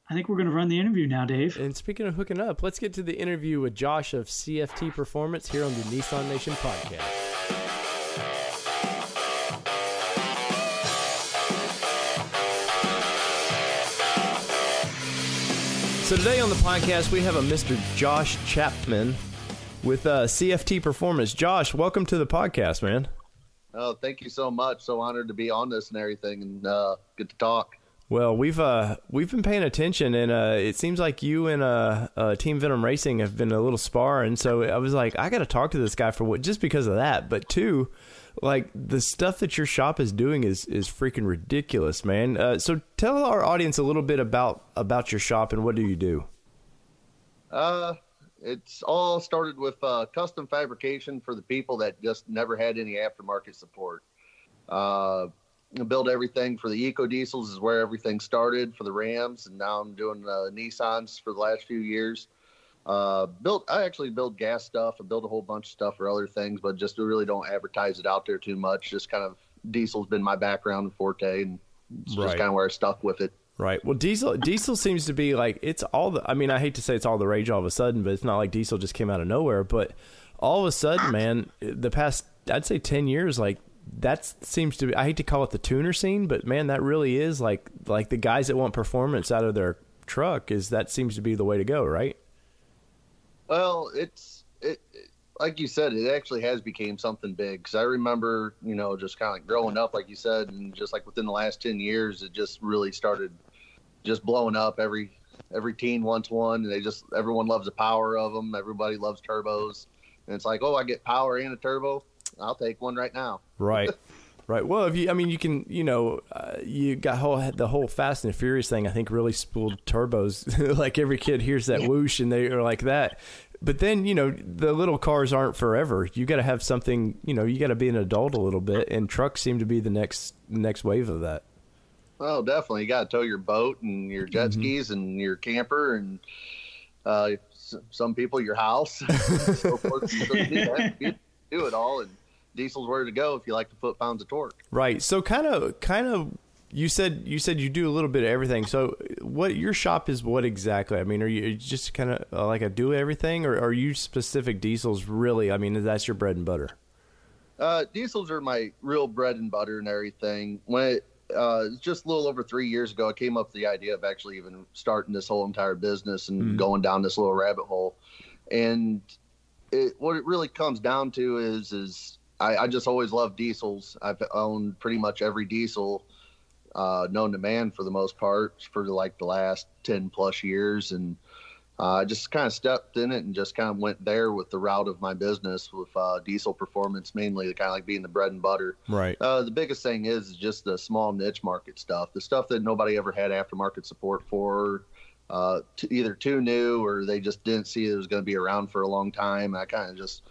I think we're going to run the interview now, Dave. And speaking of hooking up, let's get to the interview with Josh of CFT Performance here on the Nissan Nation podcast. So today on the podcast, we have a Mr. Josh Chapman with CFT Performance. Josh, welcome to the podcast, man. Oh, thank you so much. So honored to be on this and everything and get to talk. Well, we've been paying attention, and it seems like you and Team Venom Racing have been a little sparring. So I was like, I got to talk to this guy just because of that. But two, like the stuff that your shop is doing is freaking ridiculous, man. So tell our audience a little bit about your shop and what do you do? It's all started with custom fabrication for the people that just never had any aftermarket support. Build everything for the Eco Diesels is where everything started for the Rams, and now I'm doing Nissans for the last few years. I actually build gas stuff. I build a whole bunch of stuff for other things, but just really don't advertise it out there too much. Just kind of diesel's been my background and forte, and it's just kind of where I stuck with it. Right. Well, diesel seems to be like I hate to say it's all the rage all of a sudden, but it's not like diesel just came out of nowhere. But all of a sudden, man, the past, I'd say 10 years, like that seems to be, I hate to call it the tuner scene, but man, that really is like the guys that want performance out of their truck that seems to be the way to go, right? Well, it like you said, it actually has become something big. Because I remember, just kind of like growing up, like you said, and just like within the last 10 years, it just really started just blowing up. Every teen wants one, and everyone loves the power of them. Everybody loves turbos, and it's like, oh, I get power and a turbo. I'll take one right now. Right. Right. Well, you can, you got the whole Fast and Furious thing, I think really spooled turbos. Like every kid hears that whoosh and they are like that. But then, the little cars aren't forever. You got to have something, you got to be an adult a little bit, and trucks seem to be the next wave of that. Well, definitely. You got to tow your boat and your jet skis and your camper and some people your house. So forth. So you do it all, and diesel's where to go if you like the foot-pounds of torque. Right. So kind of you said you do a little bit of everything. So what your shop is, what exactly? I mean, are you just kind of like a do everything, or are you specific diesels really? I mean, that's your bread and butter? Diesels are my real bread and butter and everything. When it's just a little over 3 years ago, I came up with the idea of actually even starting this whole entire business and going down this little rabbit hole. And what it really comes down to is I just always loved diesels. I've owned pretty much every diesel known to man for the most part for like the last 10 plus years. And I just kind of stepped in it and just kind of went there with the route of my business with diesel performance, mainly kind of like being the bread and butter. Right. The biggest thing is just the small niche market stuff, the stuff that nobody ever had aftermarket support for, either too new or they just didn't see it was going to be around for a long time. I kind of just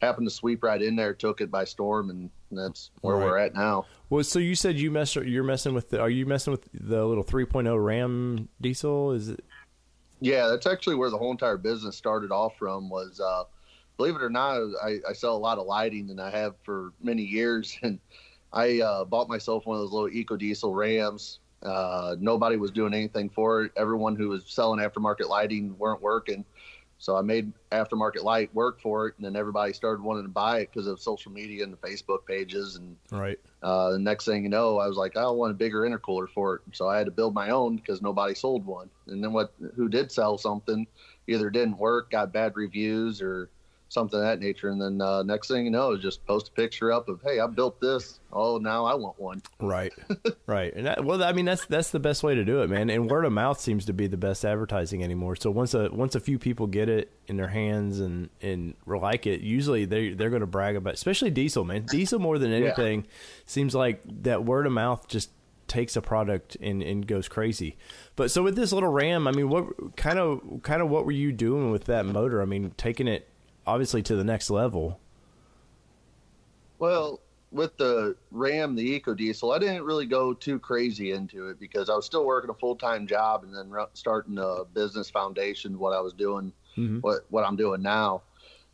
happened to sweep right in there, took it by storm, and that's where we're at now. Well, so you said you're messing with are you messing with the little 3.0 Ram diesel? Is it? Yeah, that's actually where the whole entire business started off from was, believe it or not, I sell a lot of lighting, and I have for many years. And I bought myself one of those little Eco Diesel Rams. Nobody was doing anything for it. Everyone who was selling aftermarket lighting weren't working. So I made aftermarket light work for it, and then everybody started wanting to buy it because of social media and the Facebook pages. And the next thing you know, I was like, I want a bigger intercooler for it. So I had to build my own because nobody sold one. And then who did sell something either didn't work, got bad reviews or something of that nature. And then next thing you know, just post a picture up of, hey, I built this. Oh, now I want one. Right. Right. And I mean, that's the best way to do it, man. And word of mouth seems to be the best advertising anymore. So once a few people get it in their hands and like it, usually they're going to brag about it. Especially Diesel, man. Diesel more than anything seems like that word of mouth just takes a product and goes crazy. But so with this little Ram, I mean, what kind of what were you doing with that motor? I mean, taking it obviously to the next level. Well, with the Ram, the EcoDiesel, I didn't really go too crazy into it because I was still working a full-time job and then starting a business foundation, what I was doing, what I'm doing now.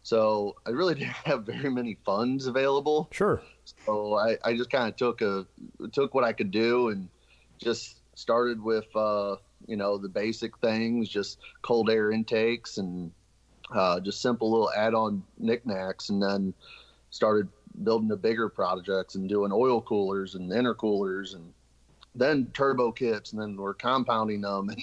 So I really didn't have very many funds available. Sure. So I just kind of took what I could do and just started with, the basic things, just cold air intakes and just simple little add-on knickknacks, and then started building the bigger projects and doing oil coolers and intercoolers and then turbo kits, and then we're compounding them.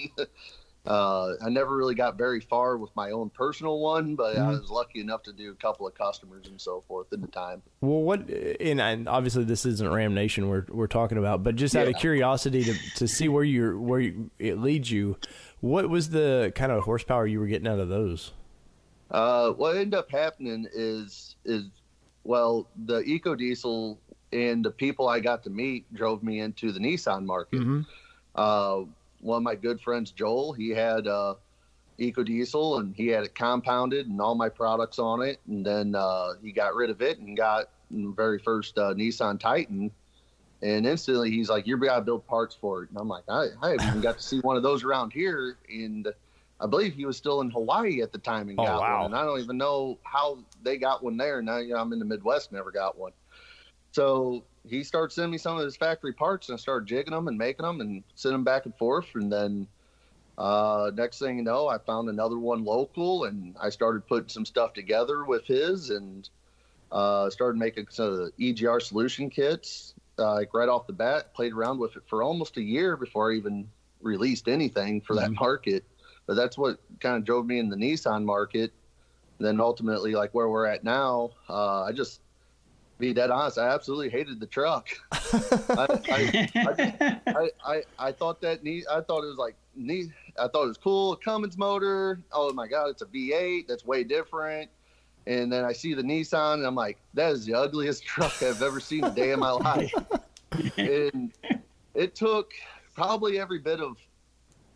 I never really got very far with my own personal one, but I was lucky enough to do a couple of customers and so forth in the time. Well, and obviously this isn't Ram Nation we're talking about, but just out of curiosity to see where it leads you, what was the kind of horsepower you were getting out of those? What ended up happening is well, the EcoDiesel and the people I got to meet drove me into the Nissan market. One of my good friends, Joel, he had EcoDiesel and he had it compounded and all my products on it. And then he got rid of it and got the very first Nissan Titan. And instantly he's like, "You got to build parts for it." And I'm like, I haven't even got to see one of those around here. And I believe he was still in Hawaii at the time and got one. And I don't even know how they got one there. Now, I'm in the Midwest, never got one. So he started sending me some of his factory parts, and I started jigging them and making them and sending them back and forth. And then next thing you know, I found another one local, and I started putting some stuff together with his and started making some of the EGR solution kits. Like right off the bat, played around with it for almost a year before I even released anything for that market. But that's what kind of drove me in the Nissan market. And then ultimately, like where we're at now, I just, be dead honest, I absolutely hated the truck. I thought it was like neat. I thought it was cool. A Cummins motor. Oh my God, it's a V8. That's way different. And then I see the Nissan, and I'm like, that is the ugliest truck I've ever seen a day in my life. And it took probably every bit of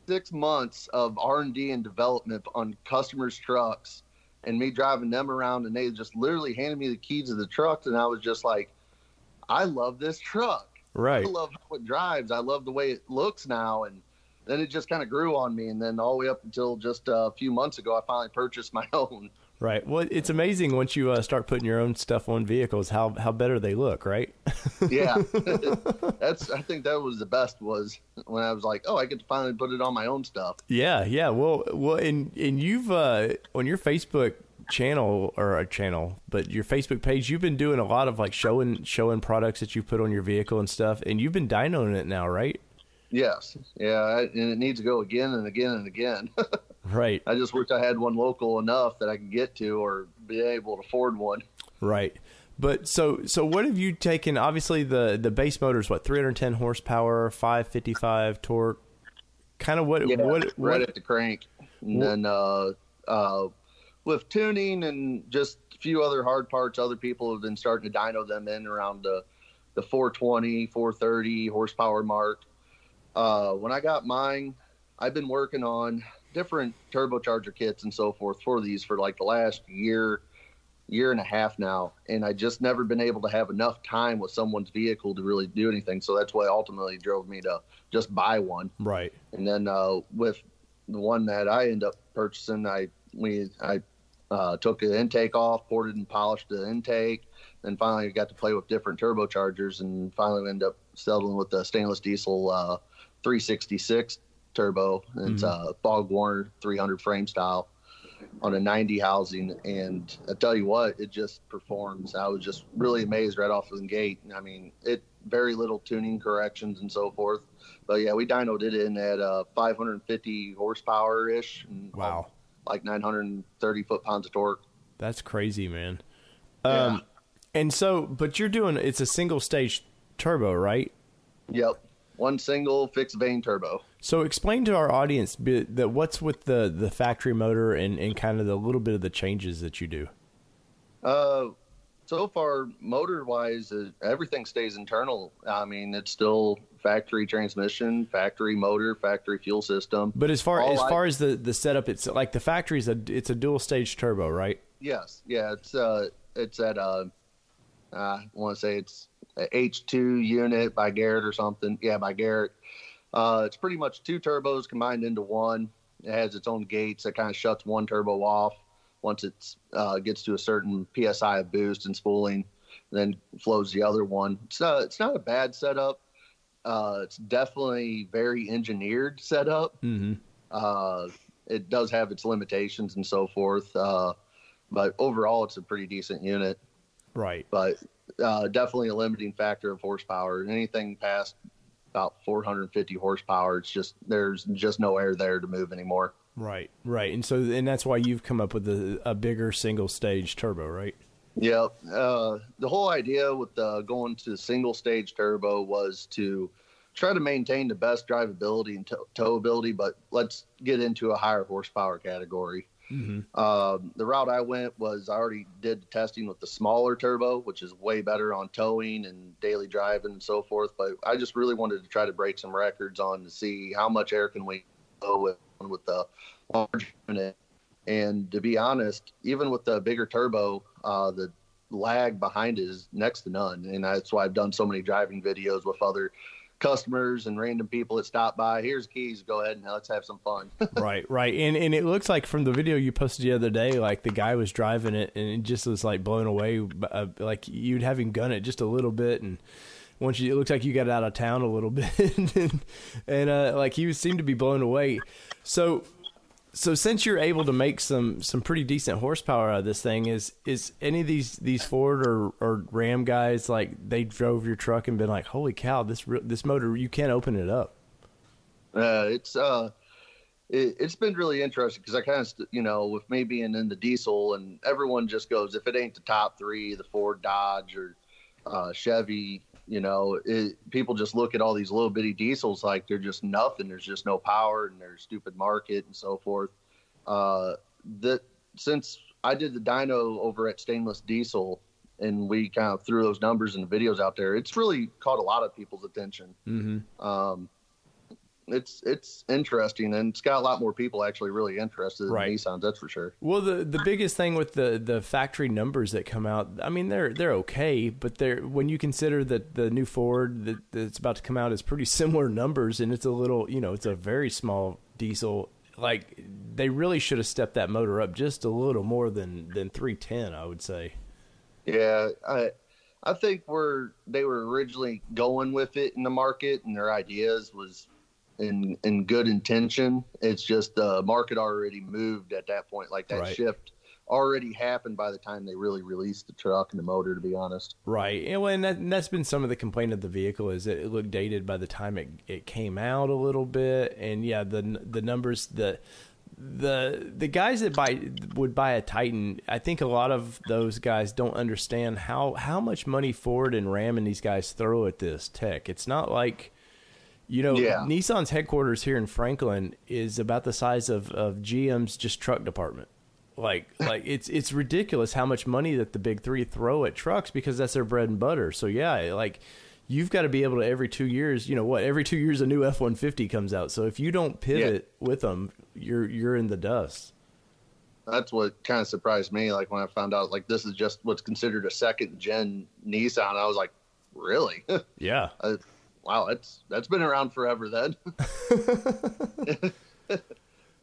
6 months of R&D and development on customers' trucks and me driving them around, and they just literally handed me the keys of the trucks, and I was just like, I love this truck. Right. I love how it drives. I love the way it looks now. And then it just kind of grew on me. And then all the way up until just a few months ago, I finally purchased my own. Right. Well, it's amazing once you start putting your own stuff on vehicles, how better they look, right? Yeah. I think that was the best, was when I was like, oh, I get to finally put it on my own stuff. Yeah. Yeah. Well, and you've, on your Facebook but your Facebook page, you've been doing a lot of like showing products that you put on your vehicle and stuff, and you've been dynoing it now, right? Yes. Yeah. And it needs to go again and again and again. Right. I just wish I had one local enough that I could get to or be able to afford one. Right. But so what have you taken? Obviously the base motor is 310 horsepower, 555 torque. Kind of what right at the crank. And then with tuning and just a few other hard parts, other people have been starting to dyno them in around the 420, 430 horsepower mark. When I got mine, I've been working on different turbocharger kits and so forth for these for like the last year and a half now. And I just never been able to have enough time with someone's vehicle to really do anything. So that's what ultimately drove me to just buy one. Right. And then with the one that I ended up purchasing, I took the intake off, poured it and polished the intake. Then finally got to play with different turbochargers and finally ended up settling with the stainless diesel 366 turbo. It's a Bog Warner 300 frame style on a 90 housing. And I tell you what, it just performs. I was just really amazed right off the gate. I mean, it very little tuning corrections and so forth. But yeah, we dynoed it in at 550 horsepower ish. Wow. Like 930 foot-pounds of torque. That's crazy, man. Yeah. And so, but you're doing, it's a single stage turbo, right? Yep. one single fixed vane turbo. So explain to our audience that what's with the factory motor and kind of the little bit of the changes that you do. So far, motor-wise, everything stays internal. I mean, it's still factory transmission, factory motor, factory fuel system. But as far as the setup, it's like the factory's it's a dual stage turbo, right? Yes, yeah, it's at I want to say it's a H2 unit by Garrett or something. Yeah, by Garrett. It's pretty much two turbos combined into one. It has its own gates that kind of shuts one turbo off once it gets to a certain PSI of boost and spooling, then flows the other one. It's not a bad setup. It's definitely very engineered setup. Mm-hmm. It does have its limitations and so forth. But overall, it's a pretty decent unit. Right. But definitely a limiting factor of horsepower. Anything past about 450 horsepower, there's just no air there to move anymore. Right. And that's why you've come up with a bigger single stage turbo, right? Yeah. The whole idea with going to single stage turbo was to try to maintain the best drivability and towability, but let's get into a higher horsepower category. Mm-hmm. The route I went was I already did the testing with the smaller turbo, which is way better on towing and daily driving and so forth. But I just really wanted to try to break some records on to see how much air can we go with the large unit. And to be honest, even with the bigger turbo, the lag behind it is next to none. And that's why I've done so many driving videos with other customers and random people that stop by. Here's keys, go ahead and let's have some fun. Right. And it looks like from the video you posted the other day, like the guy was driving it and it just was like blown away, like you'd have him gun it just a little bit, and once it looks like you got out of town a little bit, and like he seemed to be blown away. So since you're able to make some pretty decent horsepower out of this thing, is any of these Ford or Ram guys, like they drove your truck and been like, holy cow, this motor, you can't open it up? It's been really interesting because I kind of, with me being in the diesel, and everyone just goes, if it ain't the top three, the Ford, Dodge, or Chevy, people just look at all these little bitty diesels like they're just nothing. There's just no power and there's stupid market and so forth. Since I did the dyno over at Stainless Diesel and we kind of threw those numbers and the videos out there, it's really caught a lot of people's attention. Mm-hmm. It's interesting, and it's got a lot more people actually really interested in Nissans, that's for sure. Well, the biggest thing with the factory numbers that come out, I mean, they're okay, but when you consider that the new Ford that's about to come out is pretty similar numbers, and it's a little, it's a very small diesel, like they really should have stepped that motor up just a little more than 310, I would say. Yeah, I think they were originally going with it in the market, and their ideas was in good intention. It's just the market already moved at that point. Like that shift already happened by the time they really released the truck and the motor, to be honest. Right. And that's been some of the complaint of the vehicle, is that it looked dated by the time it came out a little bit. And yeah, the numbers, the guys that would buy a Titan, I think a lot of those guys don't understand how much money Ford and Ram and these guys throw at this tech. It's not like, Nissan's headquarters here in Franklin is about the size of GM's just truck department. Like it's ridiculous how much money that the big three throw at trucks, because that's their bread and butter. So yeah, like you've got to be able to every 2 years, every 2 years a new F-150 comes out. So if you don't pivot with them, you're in the dust. That's what kind of surprised me. Like when I found out, like this is just what's considered a second gen Nissan, I was like, really? Yeah. Wow, that's been around forever then.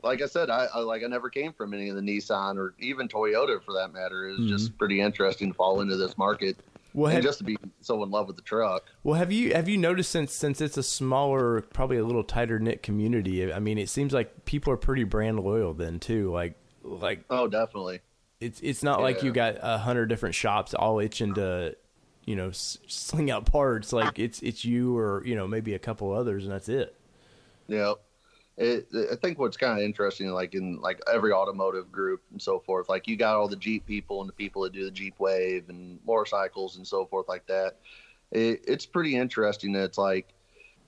Like I said, I never came from any of the Nissan or even Toyota for that matter. It's just pretty interesting to fall into this market. Well, and just to be so in love with the truck. Well, have you noticed since it's a smaller, probably a little tighter knit community? I mean, it seems like people are pretty brand loyal then too. Like oh, definitely. It's not like you got 100 different shops all itching to sling out parts. Like it's you or maybe a couple others, and that's it. Yeah. I think what's kind of interesting, like in like every automotive group and so forth, like you got all the Jeep people and the people that do the Jeep Wave and motorcycles and so forth like that. It's pretty interesting that it's like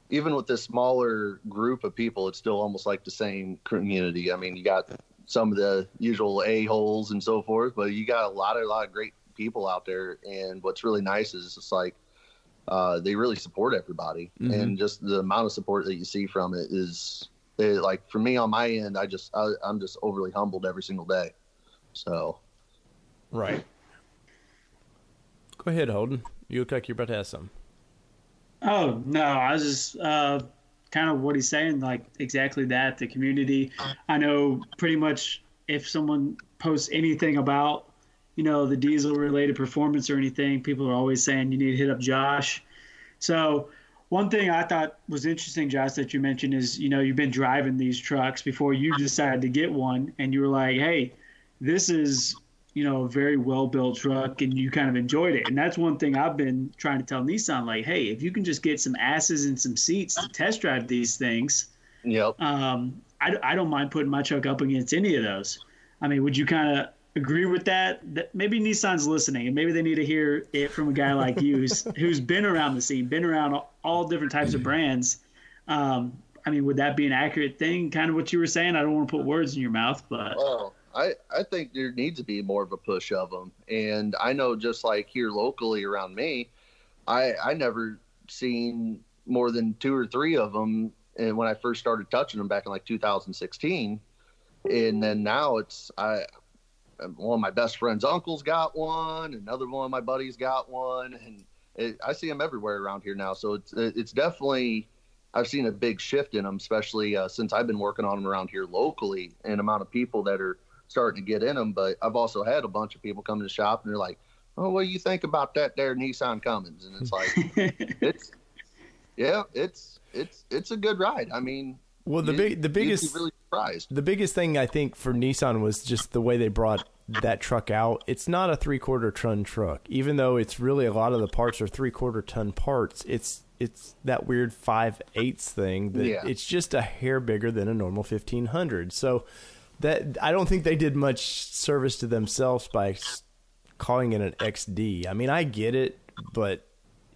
even with this smaller group of people, it's still almost like the same community. I mean, you got some of the usual a-holes and so forth, but you got a lot of great people out there. And what's really nice is it's like they really support everybody, and just the amount of support that you see from it is like, for me on my end, I'm just overly humbled every single day. So, right. Go ahead, Holden. You look like you're about to ask something. Oh, no, I was just kind of what he's saying, like exactly that. The community, I know pretty much if someone posts anything about, the diesel-related performance or anything, people are always saying you need to hit up Josh. So one thing I thought was interesting, Josh, that you mentioned is, you've been driving these trucks before you decided to get one, and you were like, hey, this is a very well-built truck, and you kind of enjoyed it. And that's one thing I've been trying to tell Nissan, like, hey, if you can just get some asses and some seats to test drive these things, yep. I don't mind putting my truck up against any of those. I mean, would you kind of agree with that? Maybe Nissan's listening, and maybe they need to hear it from a guy like you who's been around the scene, been around all different types of brands. I mean, would that be an accurate thing, kind of what you were saying? I don't want to put words in your mouth, but... Well, I think there needs to be more of a push of them. And I know just like here locally around me, I never seen more than 2 or 3 of them. And when I first started touching them back in like 2016, and then now one of my best friend's uncles got one, another one of my buddies got one, and I see them everywhere around here now. So it's definitely, I've seen a big shift in them, especially since I've been working on them around here locally, and amount of people that are starting to get in them. But I've also had a bunch of people come to the shop and they're like, oh, what do you think about that there Nissan Cummins? And it's like, it's a good ride. I mean, well, the biggest, you'd be really surprised. The biggest thing I think for Nissan was just the way they brought that truck out. It's not a 3/4 ton truck, even though it's really, a lot of the parts are 3/4 ton parts. It's that weird 5/8 thing that it's just a hair bigger than a normal 1500. So that, I don't think they did much service to themselves by calling it an XD. I mean, I get it, but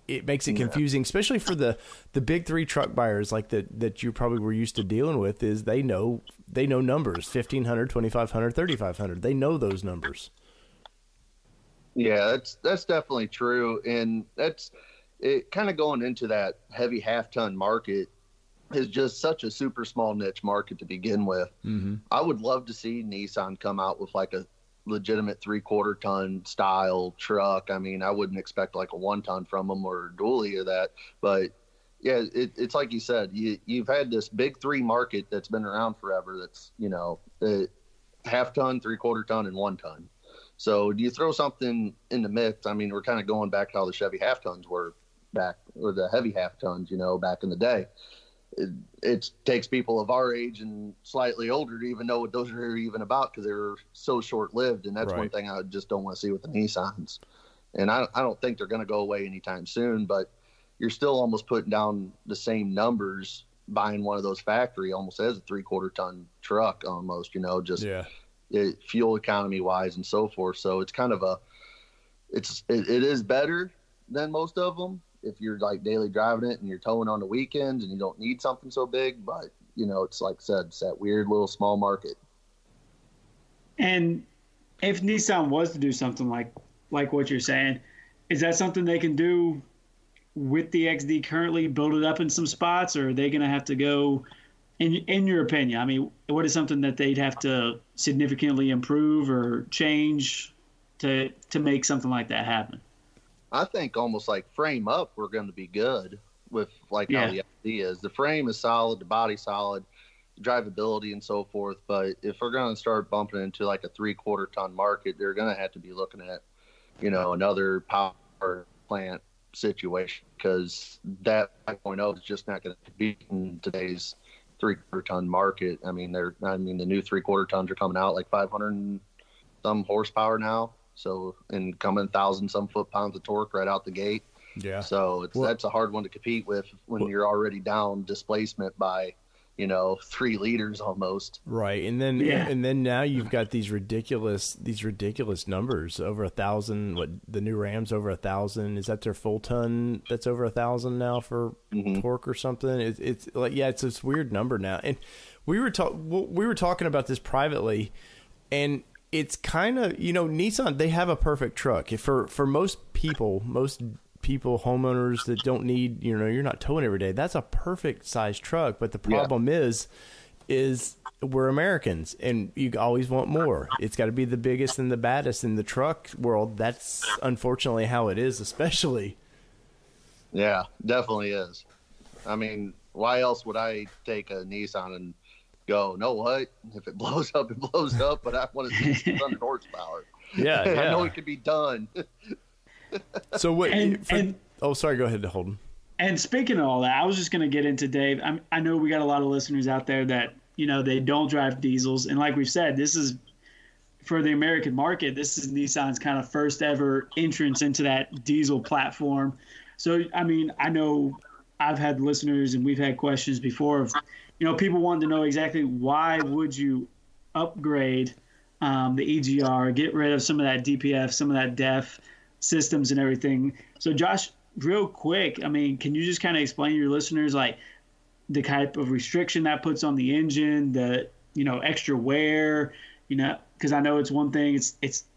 it makes it confusing, especially for the big 3 truck buyers like that you probably were used to dealing with. Is they know numbers, 1500, 2500, 3500. They know those numbers. Yeah, that's definitely true, and that's it. Kind of going into that heavy half-ton market is just such a super small niche market to begin with. I would love to see Nissan come out with like a legitimate 3/4 ton style truck. I mean, I wouldn't expect like a 1 ton from them or a dually or that, but yeah, it's like you said, you've had this big 3 market that's been around forever. That's, half ton, 3/4 ton, and 1 ton. So do you throw something in the mix? I mean, we're kind of going back to how the Chevy half tons were back, or the heavy half tons, back in the day. It takes people of our age and slightly older to even know what those are even about, because they're so short-lived, and that's one thing I just don't want to see with the Nissans. And I don't think they're going to go away anytime soon, but you're still almost putting down the same numbers buying one of those factory almost as a 3/4 ton truck almost, fuel economy wise and so forth. So it's kind of it is better than most of them if you're like daily driving it and you're towing on the weekends and you don't need something so big. But it's like I said, it's that weird little small market. And if Nissan was to do something like what you're saying, is that something they can do with the XD currently, build it up in some spots, or are they going to have to go, in your opinion, I mean, what is something that they'd have to significantly improve or change to make something like that happen? I think almost like frame up, we're going to be good with how the XD is. The frame is solid, the body's solid, drivability and so forth. But if we're going to start bumping into like a 3/4 ton market, they're going to have to be looking at, another power plant situation, because that 5.0 is just not going to be in today's 3/4 ton market. I mean, the new 3/4 tons are coming out like 500 and some horsepower now. So, and coming 1,000 some foot-pounds of torque right out the gate. Yeah. So that's a hard one to compete with when you're already down displacement by, 3 liters almost. Right. And then now you've got these ridiculous numbers, over 1,000. What, the new Ram's over 1,000? Is that their full ton that's over 1,000 now for torque or something? It's like, yeah, it's this weird number now. And we were talking about this privately, and it's kind of, Nissan, they have a perfect truck. For most people, homeowners that don't need, you're not towing every day, that's a perfect size truck. But the problem is we're Americans, and you always want more. It's got to be the biggest and the baddest in the truck world. That's unfortunately how it is, especially. Yeah, definitely is. I mean, why else would I take a Nissan and go, know what? If it blows up, it blows up, but I want to see 600 horsepower. Yeah, yeah. I know it could be done. So what? Sorry, go ahead, Holden. And speaking of all that, I was just going to get into Dave. I know we got a lot of listeners out there that, they don't drive diesels. And like we've said, this is, for the American market, this is Nissan's kind of first ever entrance into that diesel platform. So, I mean, I know I've had listeners and we've had questions before of, people wanting to know exactly why would you upgrade the EGR, get rid of some of that DPF, some of that DEF systems and everything. So Josh, real quick, I mean, can you just kind of explain to your listeners, like, the type of restriction that puts on the engine, the, extra wear, because I know it's one thing, it's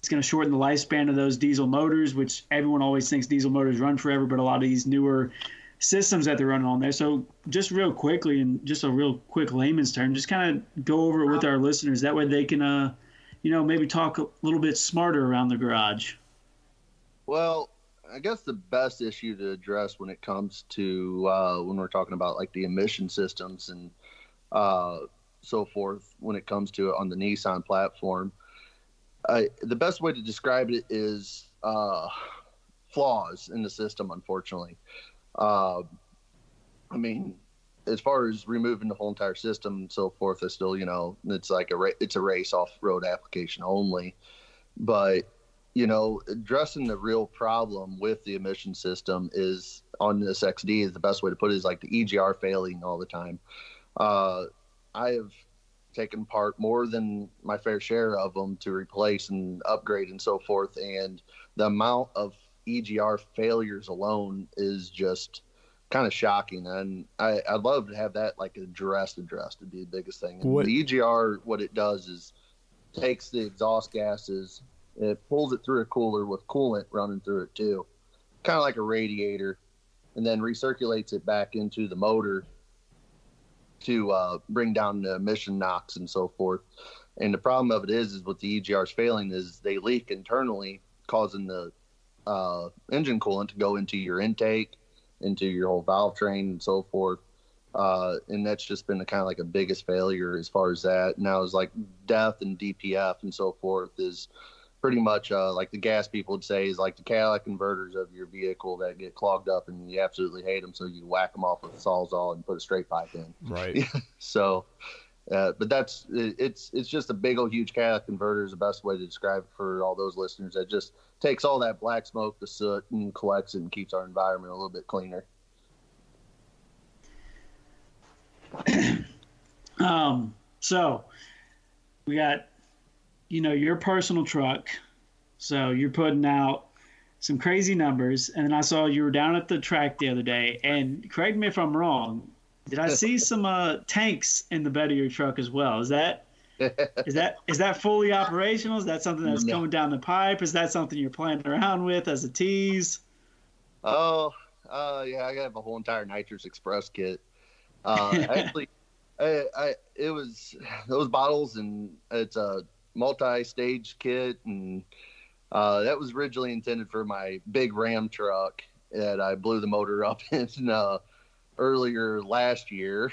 going to shorten the lifespan of those diesel motors, which everyone always thinks diesel motors run forever, but a lot of these newer systems that they're running on there. So just real quickly, and just a real quick layman's term, just kind of go over it with our listeners. That way they can, maybe talk a little bit smarter around the garage. Well, I guess the best issue to address when it comes to when we're talking about like the emission systems and so forth, when it comes to it on the Nissan platform, the best way to describe it is flaws in the system, unfortunately. I mean, as far as removing the whole entire system and so forth, it's still, it's like it's a race off-road application only. But addressing the real problem with the emission system is on this XD is the best way to put it, is like the EGR failing all the time. I have taken part more than my fair share of them to replace and upgrade and so forth. And the amount of EGR failures alone is just kind of shocking. And I'd love to have that like addressed would be the biggest thing. And the EGR, what it does is takes the exhaust gases, it pulls it through a cooler with coolant running through it too, kind of like a radiator, and then recirculates it back into the motor to bring down the emission NOx and so forth. And the problem of it is with the EGRs failing is they leak internally, causing the engine coolant to go into your intake, into your whole valve train and so forth. And that's just been the kind of like a biggest failure as far as that. Now is like DEF and DPF and so forth is pretty much like the gas people would say is like the catalytic converters of your vehicle that get clogged up and you absolutely hate them. So you whack them off with a Sawzall and put a straight pipe in. Right. So, but it's just a big old huge catalytic converter is the best way to describe it for all those listeners. That just takes all that black smoke, the soot, and collects it and keeps our environment a little bit cleaner. So we got, your personal truck. So you're putting out some crazy numbers. And then I saw you were down at the track the other day, and correct me if I'm wrong, did I see some tanks in the bed of your truck as well? Is that fully operational? Is that something that's coming down the pipe? Is that something you're playing around with as a tease? Oh, yeah, I have a whole entire Nitrous Express kit. Actually, it was those bottles, and it's a multi-stage kit, and that was originally intended for my big Ram truck that I blew the motor up in earlier last year,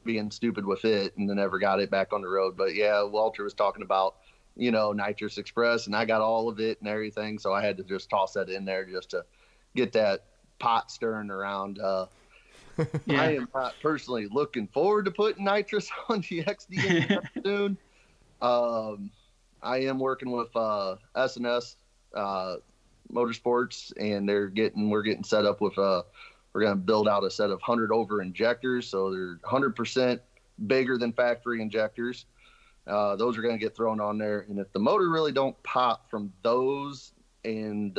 being stupid with it, and then never got it back on the road. But yeah, Walter was talking about Nitrous Express, and I got all of it and everything, so I had to just toss that in there just to get that pot stirring around. Yeah. I am not personally looking forward to putting nitrous on the XD soon. I am working with S&S Motorsports, and we're getting set up with we're going to build out a set of 100 over injectors. So they're 100% bigger than factory injectors. Those are going to get thrown on there. And if the motor really don't pop from those and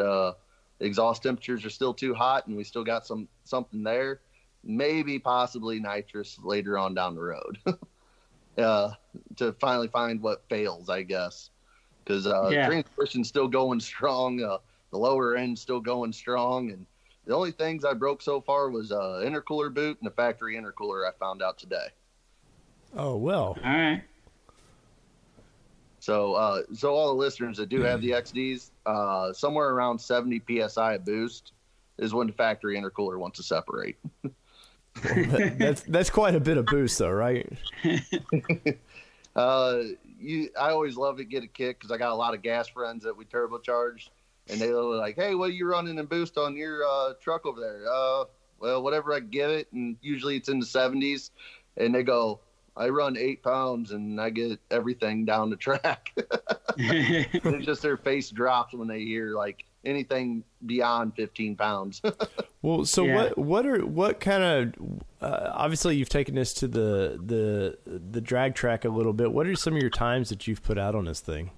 exhaust temperatures are still too hot and we still got something there, maybe possibly nitrous later on down the road to finally find what fails, I guess. Because transmission's still going strong. The lower end's still going strong. And the only things I broke so far was intercooler boot and a factory intercooler I found out today. Oh, well. All right. So all the listeners that do have the XDs, somewhere around 70 PSI of boost is when the factory intercooler wants to separate. That's quite a bit of boost, though, right? I always love to get a kick because I got a lot of gas friends that we turbocharge, and they were like, "Hey, what are you running in boost on your truck over there?" Well, whatever I give it, and usually it's in the 70s, and they go, "I run 8 pounds and I get everything down the track." It's just their face drops when they hear like anything beyond 15 pounds. Well, so what kind of obviously you've taken this to the drag track a little bit. What are some of your times that you've put out on this thing?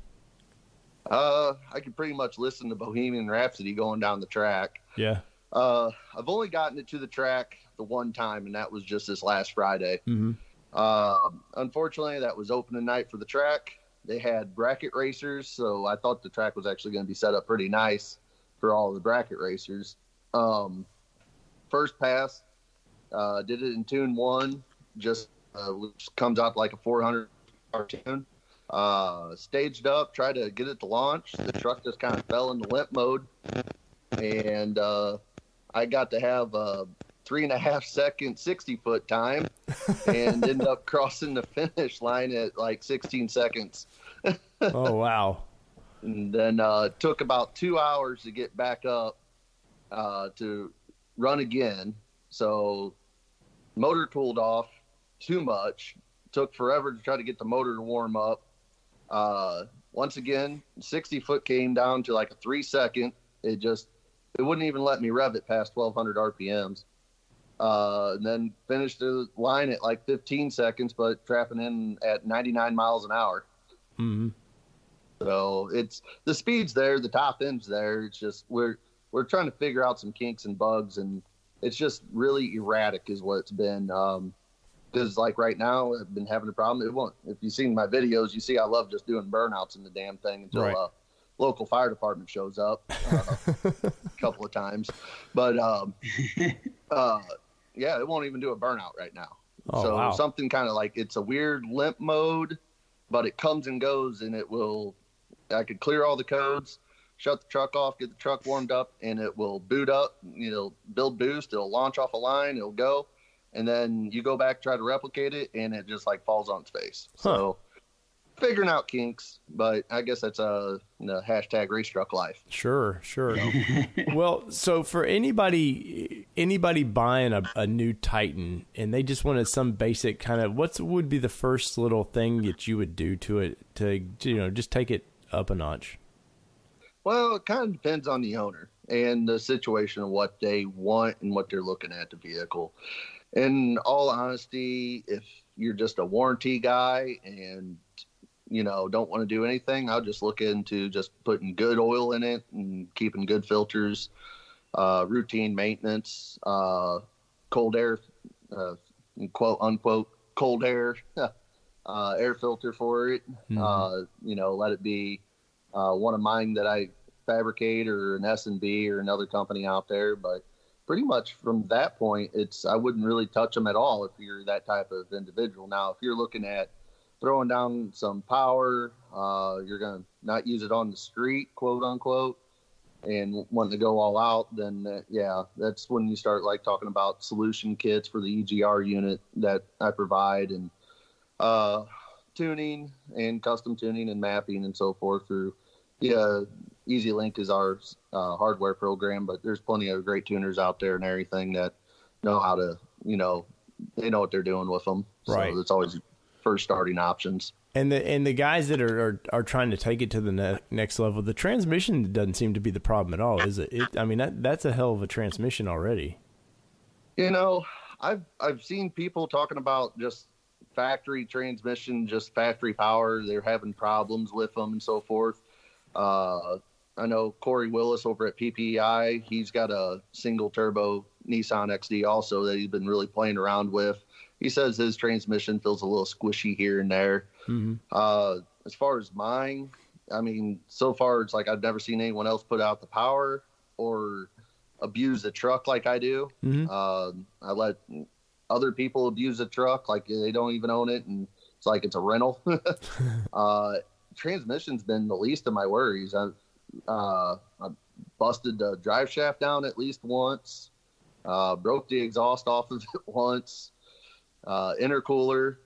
I could pretty much listen to Bohemian Rhapsody going down the track. Yeah. I've only gotten it to the track the one time, and that was just this last Friday. Mm-hmm. Unfortunately, that was opening night for the track. They had bracket racers, so I thought the track was actually going to be set up pretty nice for all the bracket racers. First pass, did it in tune 1, just which comes out like a 400 tune. Staged up, tried to get it to launch. The truck just kind of fell into limp mode, and I got to have a 3.5 second 60-foot time and ended up crossing the finish line at like 16 seconds. Oh, wow. And then took about 2 hours to get back up to run again. So motor cooled off too much. Took forever to try to get the motor to warm up. Once again, 60-foot came down to like a 3 second. It wouldn't even let me rev it past 1,200 RPMs. And then finished the line at like 15 seconds, but trapping in at 99 miles an hour. Mm-hmm. So it's the speed's there, the top end's there. It's just we're trying to figure out some kinks and bugs, and it's just really erratic is what it's been. Because like right now, I've been having a problem. It won't. If you've seen my videos, you see I love just doing burnouts in the damn thing until right. Local fire department shows up a couple of times. But yeah, it won't even do a burnout right now. Oh, so wow. Something kind of like it's a weird limp mode, but it comes and goes, and I could clear all the codes, shut the truck off, get the truck warmed up, and it will boot up, build boost, it'll launch off a line, it'll go, and then you go back, try to replicate it, and it just like falls on its face. Huh. So figuring out kinks, but I guess that's hashtag race truck life. Sure. Well, so for anybody buying a new Titan and they just wanted some basic kind of, what would be the first little thing that you would do to it to just take it up a notch? Well, it kind of depends on the owner and the situation of what they want and what they're looking at the vehicle. In all honesty, if you're just a warranty guy and don't want to do anything, I'll just look into just putting good oil in it and keeping good filters, routine maintenance, cold air, quote unquote, cold air, air filter for it. Mm-hmm. Let it be one of mine that I fabricate or an S&B or another company out there. But pretty much from that point, I wouldn't really touch them at all if you're that type of individual. Now, if you're looking at throwing down some power, you're going to not use it on the street, quote unquote, and wanting to go all out, then that's when you start like talking about solution kits for the EGR unit that I provide, and tuning and custom tuning and mapping and so forth through. EasyLink is our hardware program, but there's plenty of great tuners out there and everything that know how to, they know what they're doing with them. Right. So it's always first starting options. And the guys that are trying to take it to the next level, the transmission doesn't seem to be the problem at all, is it? That's a hell of a transmission already. I've seen people talking about just factory transmission, just factory power. They're having problems with them and so forth. I know Corey Willis over at PPI. He's got a single turbo Nissan XD also that he's been really playing around with. He says his transmission feels a little squishy here and there. Mm-hmm. As far as mine, I mean, so far it's like I've never seen anyone else put out the power or abuse the truck like I do. Mm-hmm. I let other people abuse the truck like they don't even own it, and it's like it's a rental. Transmission's been the least of my worries. I busted the drive shaft down at least once, broke the exhaust off of it once, intercooler,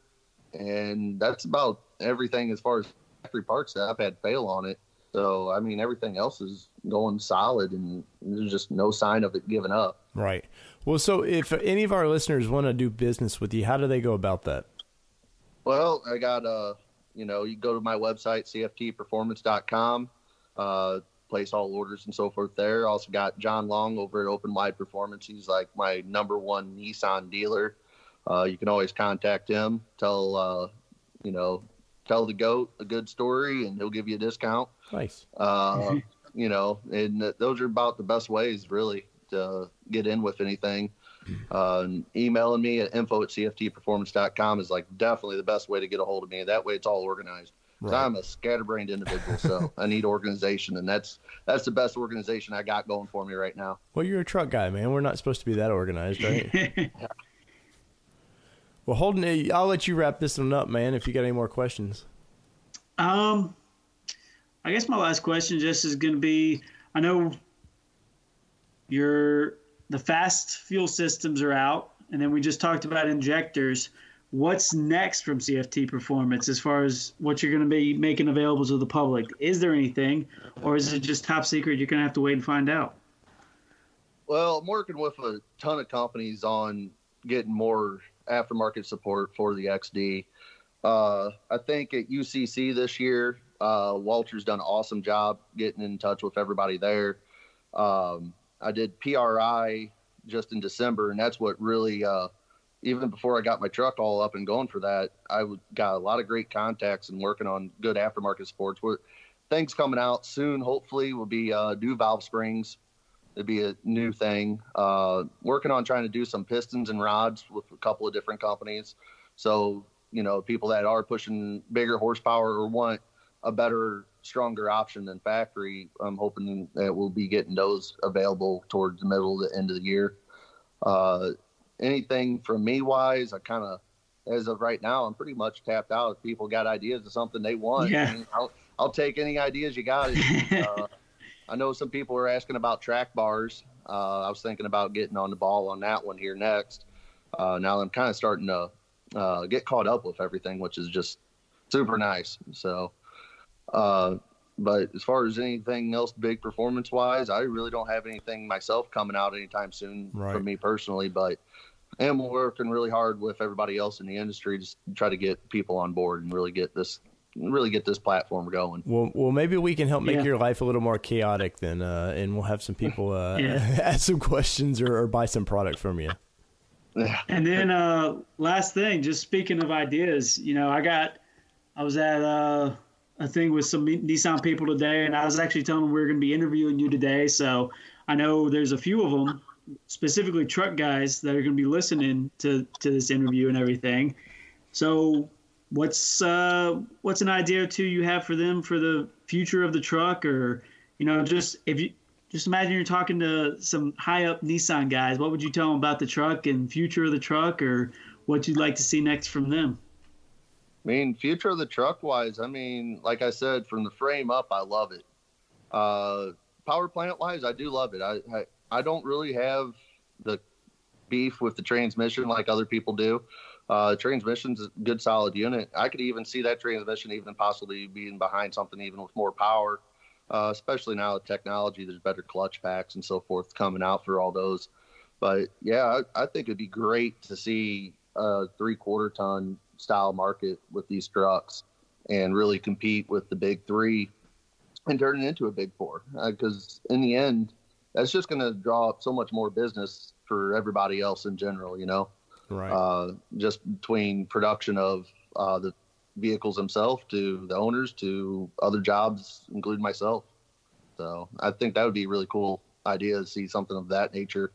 and that's about everything as far as factory parts that I've had fail on it. So, I mean, everything else is going solid, and there's just no sign of it giving up. Right. Well, so if any of our listeners want to do business with you, how do they go about that? Well, I got, you go to my website, cftperformance.com, place all orders and so forth there. Also got John Long over at Open Wide Performance. He's like my number one Nissan dealer. You can always contact him, tell the GOAT a good story, and he'll give you a discount. Nice. And those are about the best ways, really, to get in with anything. Emailing me at info@cftperformance.com is like definitely the best way to get a hold of me. That way it's all organized. Right. I'm a scatterbrained individual, so I need organization, and that's the best organization I got going for me right now. Well, you're a truck guy, man. We're not supposed to be that organized, right? Well, Holden, I'll let you wrap this one up, man, if you got any more questions. I guess my last question just is going to be, I know the fast fuel systems are out, and then we just talked about injectors. What's next from CFT Performance as far as what you're going to be making available to the public? Is there anything, or is it just top secret? You're going to have to wait and find out. Well, I'm working with a ton of companies on getting more aftermarket support for the XD. I think at UCC this year, Walter's done an awesome job getting in touch with everybody there. I did PRI just in December, and that's what really, even before I got my truck all up and going for that, got a lot of great contacts and working on good aftermarket supports. Things coming out soon, hopefully, will be new valve springs. It'd be a new thing. Working on trying to do some pistons and rods with a couple of different companies. So, people that are pushing bigger horsepower or want a better, stronger option than factory, I'm hoping that we'll be getting those available towards the middle of the end of the year. Anything from me wise, I kind of, as of right now, I'm pretty much tapped out. If people got ideas of something they want, yeah. I mean, I'll take any ideas you got. I know some people are asking about track bars. I was thinking about getting on the ball on that one here next. Now I'm kind of starting to get caught up with everything, which is just super nice. So, but as far as anything else big performance-wise, I really don't have anything myself coming out anytime soon for me personally, but I am working really hard with everybody else in the industry to try to get people on board and really get this platform going. Well, maybe we can help make your life a little more chaotic then, and we'll have some people ask some questions or buy some product from you. And then last thing, just speaking of ideas, I was at a thing with some Nissan people today, and I was actually telling them we were going to be interviewing you today. So I know there's a few of them, specifically truck guys, that are going to be listening to this interview and everything. So what's an idea or two you have for them for the future of the truck, or just imagine you're talking to some high up Nissan guys, what would you tell them about the truck and future of the truck, or what you'd like to see next from them? I mean, future of the truck wise, I mean, like I said, from the frame up, I love it. Power plant wise, I do love it. I don't really have the beef with the transmission like other people do. Transmission's a good solid unit. I could even see that transmission even possibly being behind something even with more power, especially now with technology. There's better clutch packs and so forth coming out for all those. But yeah, I think it'd be great to see a 3/4 ton style market with these trucks and really compete with the big three and turn it into a big four. Because in the end, that's just going to draw up so much more business for everybody else in general, Right. Just between production of the vehicles themselves to the owners to other jobs, including myself. So I think that would be a really cool idea to see something of that nature,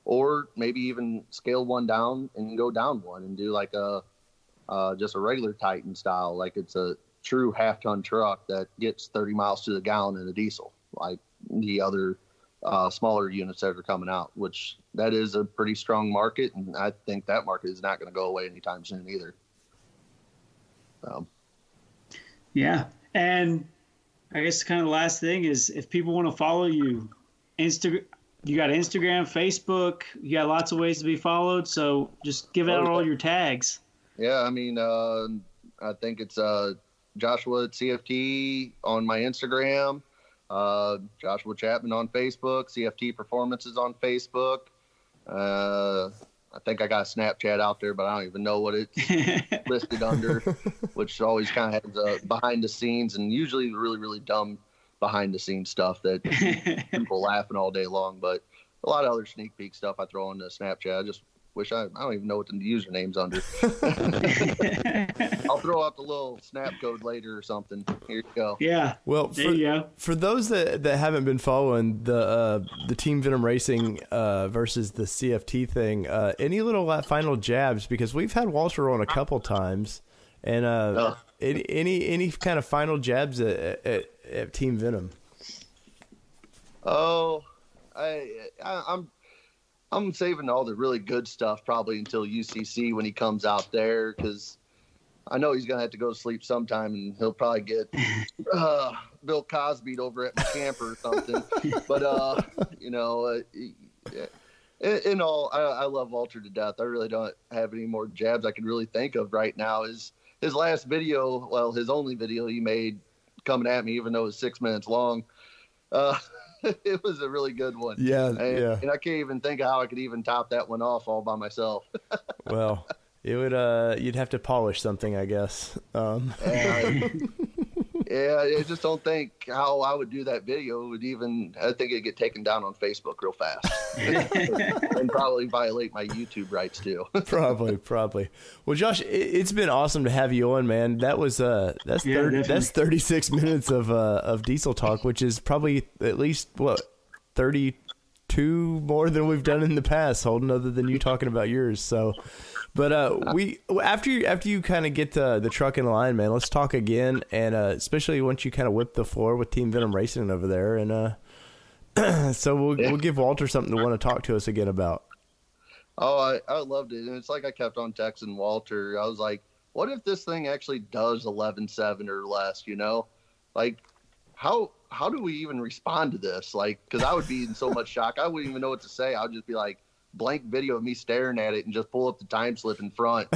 or maybe even scale one down and go down one and do like just a regular Titan style, like it's a true half-ton truck that gets 30 miles to the gallon in a diesel, like the other smaller units that are coming out, which that is a pretty strong market, and I think that market is not going to go away anytime soon either. Yeah, and I guess kind of the last thing is if people want to follow you, you got Instagram, Facebook, you got lots of ways to be followed. So just give out all your tags. Yeah, I mean, I think it's Joshua at CFT on my Instagram, Joshua Chapman on Facebook, CFT Performances on Facebook. I think I got Snapchat out there, but I don't even know what it's listed under, which always kind of has behind the scenes and usually really, really dumb behind the scenes stuff that people laughing all day long. But a lot of other sneak peek stuff I throw into Snapchat. I just wish I don't even know what the username's under. I'll throw out the little snap code later or something. Here you go. Yeah. Well, for those that haven't been following the Team Venom Racing versus the CFT thing, any little final jabs, because we've had Walter on a couple times, and any kind of final jabs at Team Venom? Oh, I'm saving all the really good stuff probably until UCC when he comes out there, because I know he's going to have to go to sleep sometime and he'll probably get Bill Cosby over at my camper or something. But, in all, I love Walter to death. I really don't have any more jabs I can really think of right now. His last video, well, his only video he made coming at me, even though it was 6 minutes long, it was a really good one. Yeah, and I can't even think of how I could even top that one off all by myself. Well, it would. You'd have to polish something, I guess. Yeah, I just don't think how I would do that video would even. I think it'd get taken down on Facebook real fast, and probably violate my YouTube rights too. Probably. Well, Josh, it's been awesome to have you on, man. That was that's 36 minutes of diesel talk, which is probably at least 32 more than we've done in the past, Holden, other than you talking about yours. So. But we after you kind of get the truck in line, man, let's talk again, and especially once you kind of whip the floor with Team Venom Racing over there, and so we'll give Walter something to want to talk to us again about. Oh, I loved it, and it's like I kept on texting Walter. I was like, what if this thing actually does 11.7 or less? Like how do we even respond to this? Like, because I would be in so much shock, I wouldn't even know what to say. I would just be like, blank video of me staring at it and just pull up the time slip in front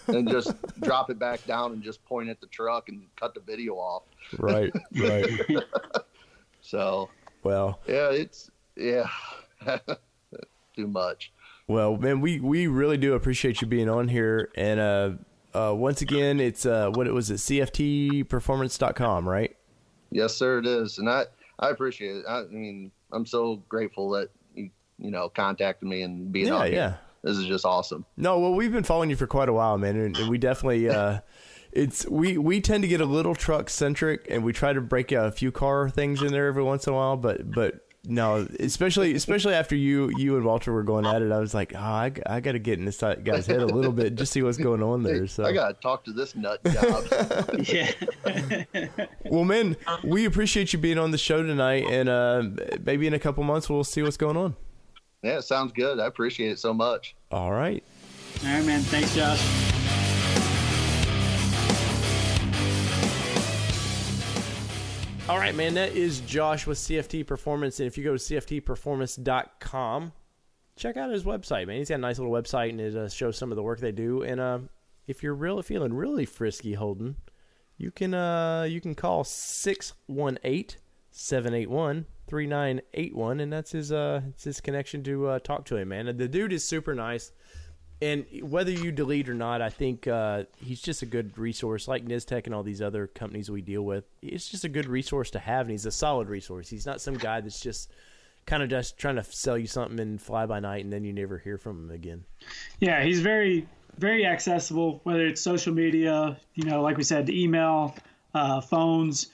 and just drop it back down and just point at the truck and cut the video off. Right. So, well, yeah, too much. Well, man, we really do appreciate you being on here. And once again, it's what it was at CFTperformance.com, right? Yes, sir, it is. And I appreciate it. I mean, I'm so grateful that contacted me and being on here. Yeah. This is just awesome. No, well, we've been following you for quite a while, man, and we definitely we tend to get a little truck centric, and we try to break a few car things in there every once in a while, but no, especially after you and Walter were going at it, I was like, I got to get in this guy's head a little bit, just see what's going on there. So I got to talk to this nut job. Yeah. Well, man, we appreciate you being on the show tonight, and maybe in a couple months we'll see what's going on. Yeah, sounds good. I appreciate it so much. All right. All right, man. Thanks, Josh. All right, man. That is Josh with CFT Performance. And if you go to CFTperformance.com, check out his website, man. He's got a nice little website, and it shows some of the work they do. And if you're feeling really frisky, Holden, you can call 618-781-3981, and that's his connection to talk to him, man. And the dude is super nice, and whether you delete or not, I think he's just a good resource, like Niztec and all these other companies we deal with. It's just a good resource to have, and he's a solid resource. He's not some guy that's just kind of just trying to sell you something and fly by night, and then you never hear from him again. Yeah, he's very, very accessible, whether it's social media, like we said, email, phones.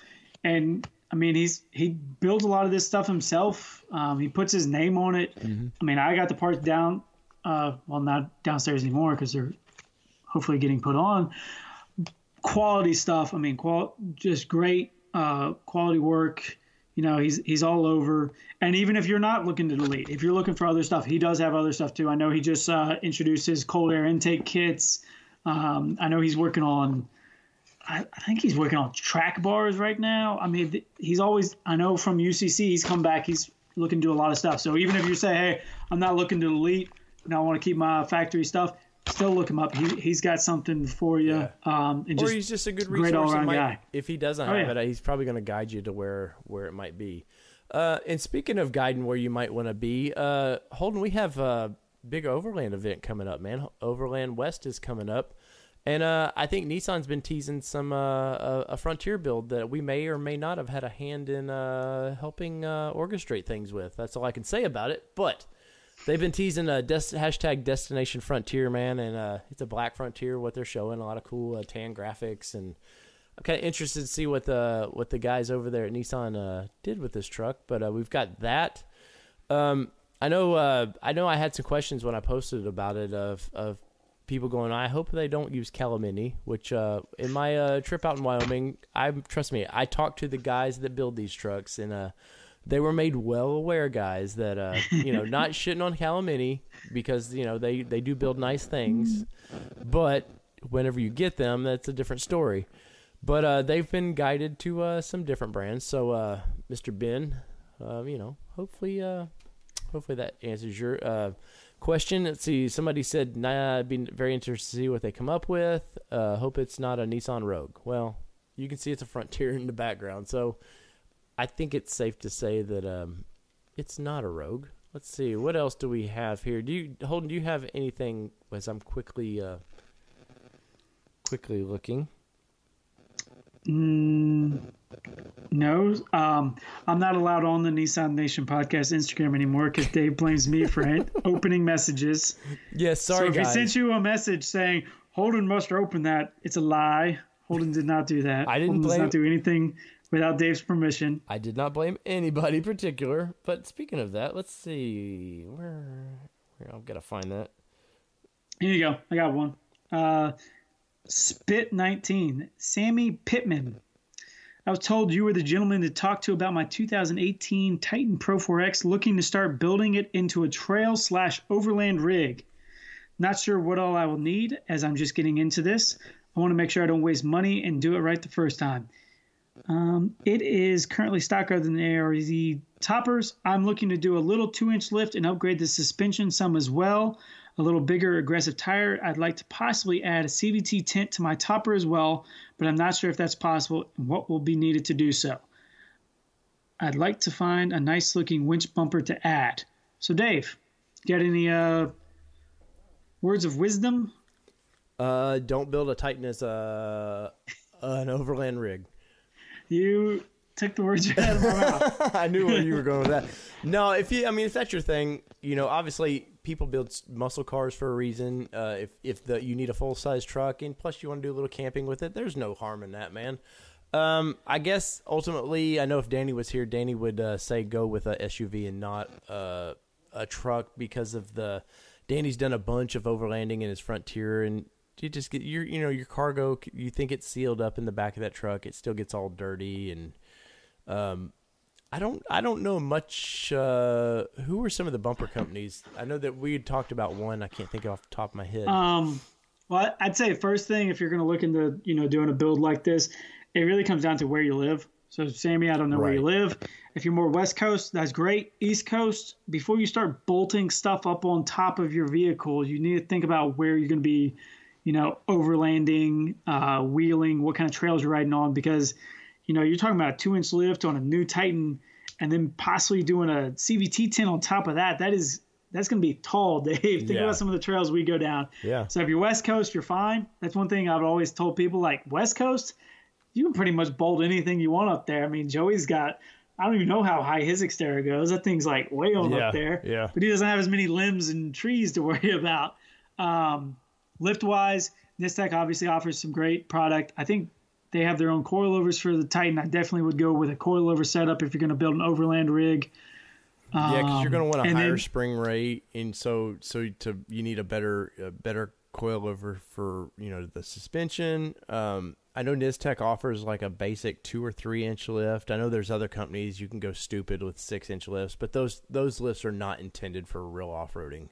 And, I mean, he builds a lot of this stuff himself. He puts his name on it. Mm-hmm. I mean, I got the parts down, not downstairs anymore because they're hopefully getting put on. Quality stuff. I mean, just great quality work. He's all over. And even if you're not looking to delete, if you're looking for other stuff, he does have other stuff too. I know he just introduced his cold air intake kits. I know he's working on, I think he's working on track bars right now. I mean, he's always, I know from UCC, he's come back, he's looking to do a lot of stuff. So even if you say, hey, I'm not looking to delete, I want to keep my factory stuff, still look him up. He's got something for you. Yeah. Or he's just a good resource. Great all-around guy. If he doesn't have it, he's probably going to guide you to where it might be. And speaking of guiding where you might want to be, Holden, we have a big Overland event coming up, man. Overland West is coming up. And I think Nissan's been teasing some a Frontier build that we may or may not have had a hand in helping orchestrate things with. That's all I can say about it. But they've been teasing hashtag Destination Frontier, man, and it's a black Frontier. What they're showing, a lot of cool tan graphics, and I'm kind of interested to see what the guys over there at Nissan did with this truck. But we've got that. I know I had some questions when I posted about it of people going, I hope they don't use Calamini, which in my trip out in Wyoming, trust me, I talked to the guys that build these trucks, and they were made well aware guys that not shitting on Calamini because they do build nice things, but whenever you get them, that's a different story. But they've been guided to some different brands. So Mr. Ben, hopefully that answers your question. Let's see. Somebody said, I'd be very interested to see what they come up with. Hope it's not a Nissan Rogue. Well, you can see it's a Frontier in the background, so I think it's safe to say that it's not a Rogue. Let's see. What else do we have here? Holden, do you have anything as I'm quickly looking? No. I'm not allowed on the Nissan Nation podcast Instagram anymore because Dave blames me for opening messages. Yes, sorry, guys. So if he sent you a message saying Holden must open that, it's a lie. Holden did not do that. Holden does not do anything without Dave's permission. I did not blame anybody in particular. But speaking of that, let's see. Where I've got to find that. Here you go. I got one. Spit 19. Sammy Pittman. I was told you were the gentleman to talk to about my 2018 Titan Pro 4X, looking to start building it into a trail/overland rig. Not sure what all I will need as I'm just getting into this. I want to make sure I don't waste money and do it right the first time. It is currently stock other than the ARZ toppers. I'm looking to do a little 2-inch lift and upgrade the suspension some as well. A little bigger aggressive tire. I'd like to possibly add a CVT tent to my topper as well, but I'm not sure if that's possible and what will be needed to do so. I'd like to find a nice looking winch bumper to add. So Dave, got any words of wisdom? Don't build a Titan as an overland rig. You took the words right out of my mouth. I knew where you were going with that. No, if that's your thing, obviously people build muscle cars for a reason. If you need a full size truck, and plus you want to do a little camping with it, there's no harm in that, man. I guess ultimately, I know if Danny was here, Danny would say go with a SUV and not a truck because of Danny's done a bunch of overlanding in his Frontier, and you just get your cargo. You think it's sealed up in the back of that truck, it still gets all dirty, and I don't know much. Who were some of the bumper companies? I know that we had talked about one. I can't think off the top of my head. Well, I'd say first thing, if you're going to look into doing a build like this, it really comes down to where you live. So Sammy, I don't know where you live. If you're more West Coast, that's great. East Coast, before you start bolting stuff up on top of your vehicle, you need to think about where you're going to be, overlanding, wheeling, what kind of trails you're riding on, because you're talking about a 2-inch lift on a new Titan and then possibly doing a CVT tent on top of that. That's going to be tall, Dave. Think about some of the trails we go down. Yeah. So if you're West Coast, you're fine. That's one thing I've always told people, like West Coast, you can pretty much bolt anything you want up there. I mean, Joey's got I don't even know how high his Xterra goes. That thing's like way on up there. Yeah. But he doesn't have as many limbs and trees to worry about. Lift wise, Nistec obviously offers some great product. I think they have their own coilovers for the Titan. I definitely would go with a coilover setup if you're going to build an overland rig. Yeah, because you're going to want a higher spring rate, and so you need a better coilover for the suspension. I know Nistec offers like a basic 2 or 3 inch lift. I know there's other companies you can go stupid with 6 inch lifts, but those lifts are not intended for real off roading.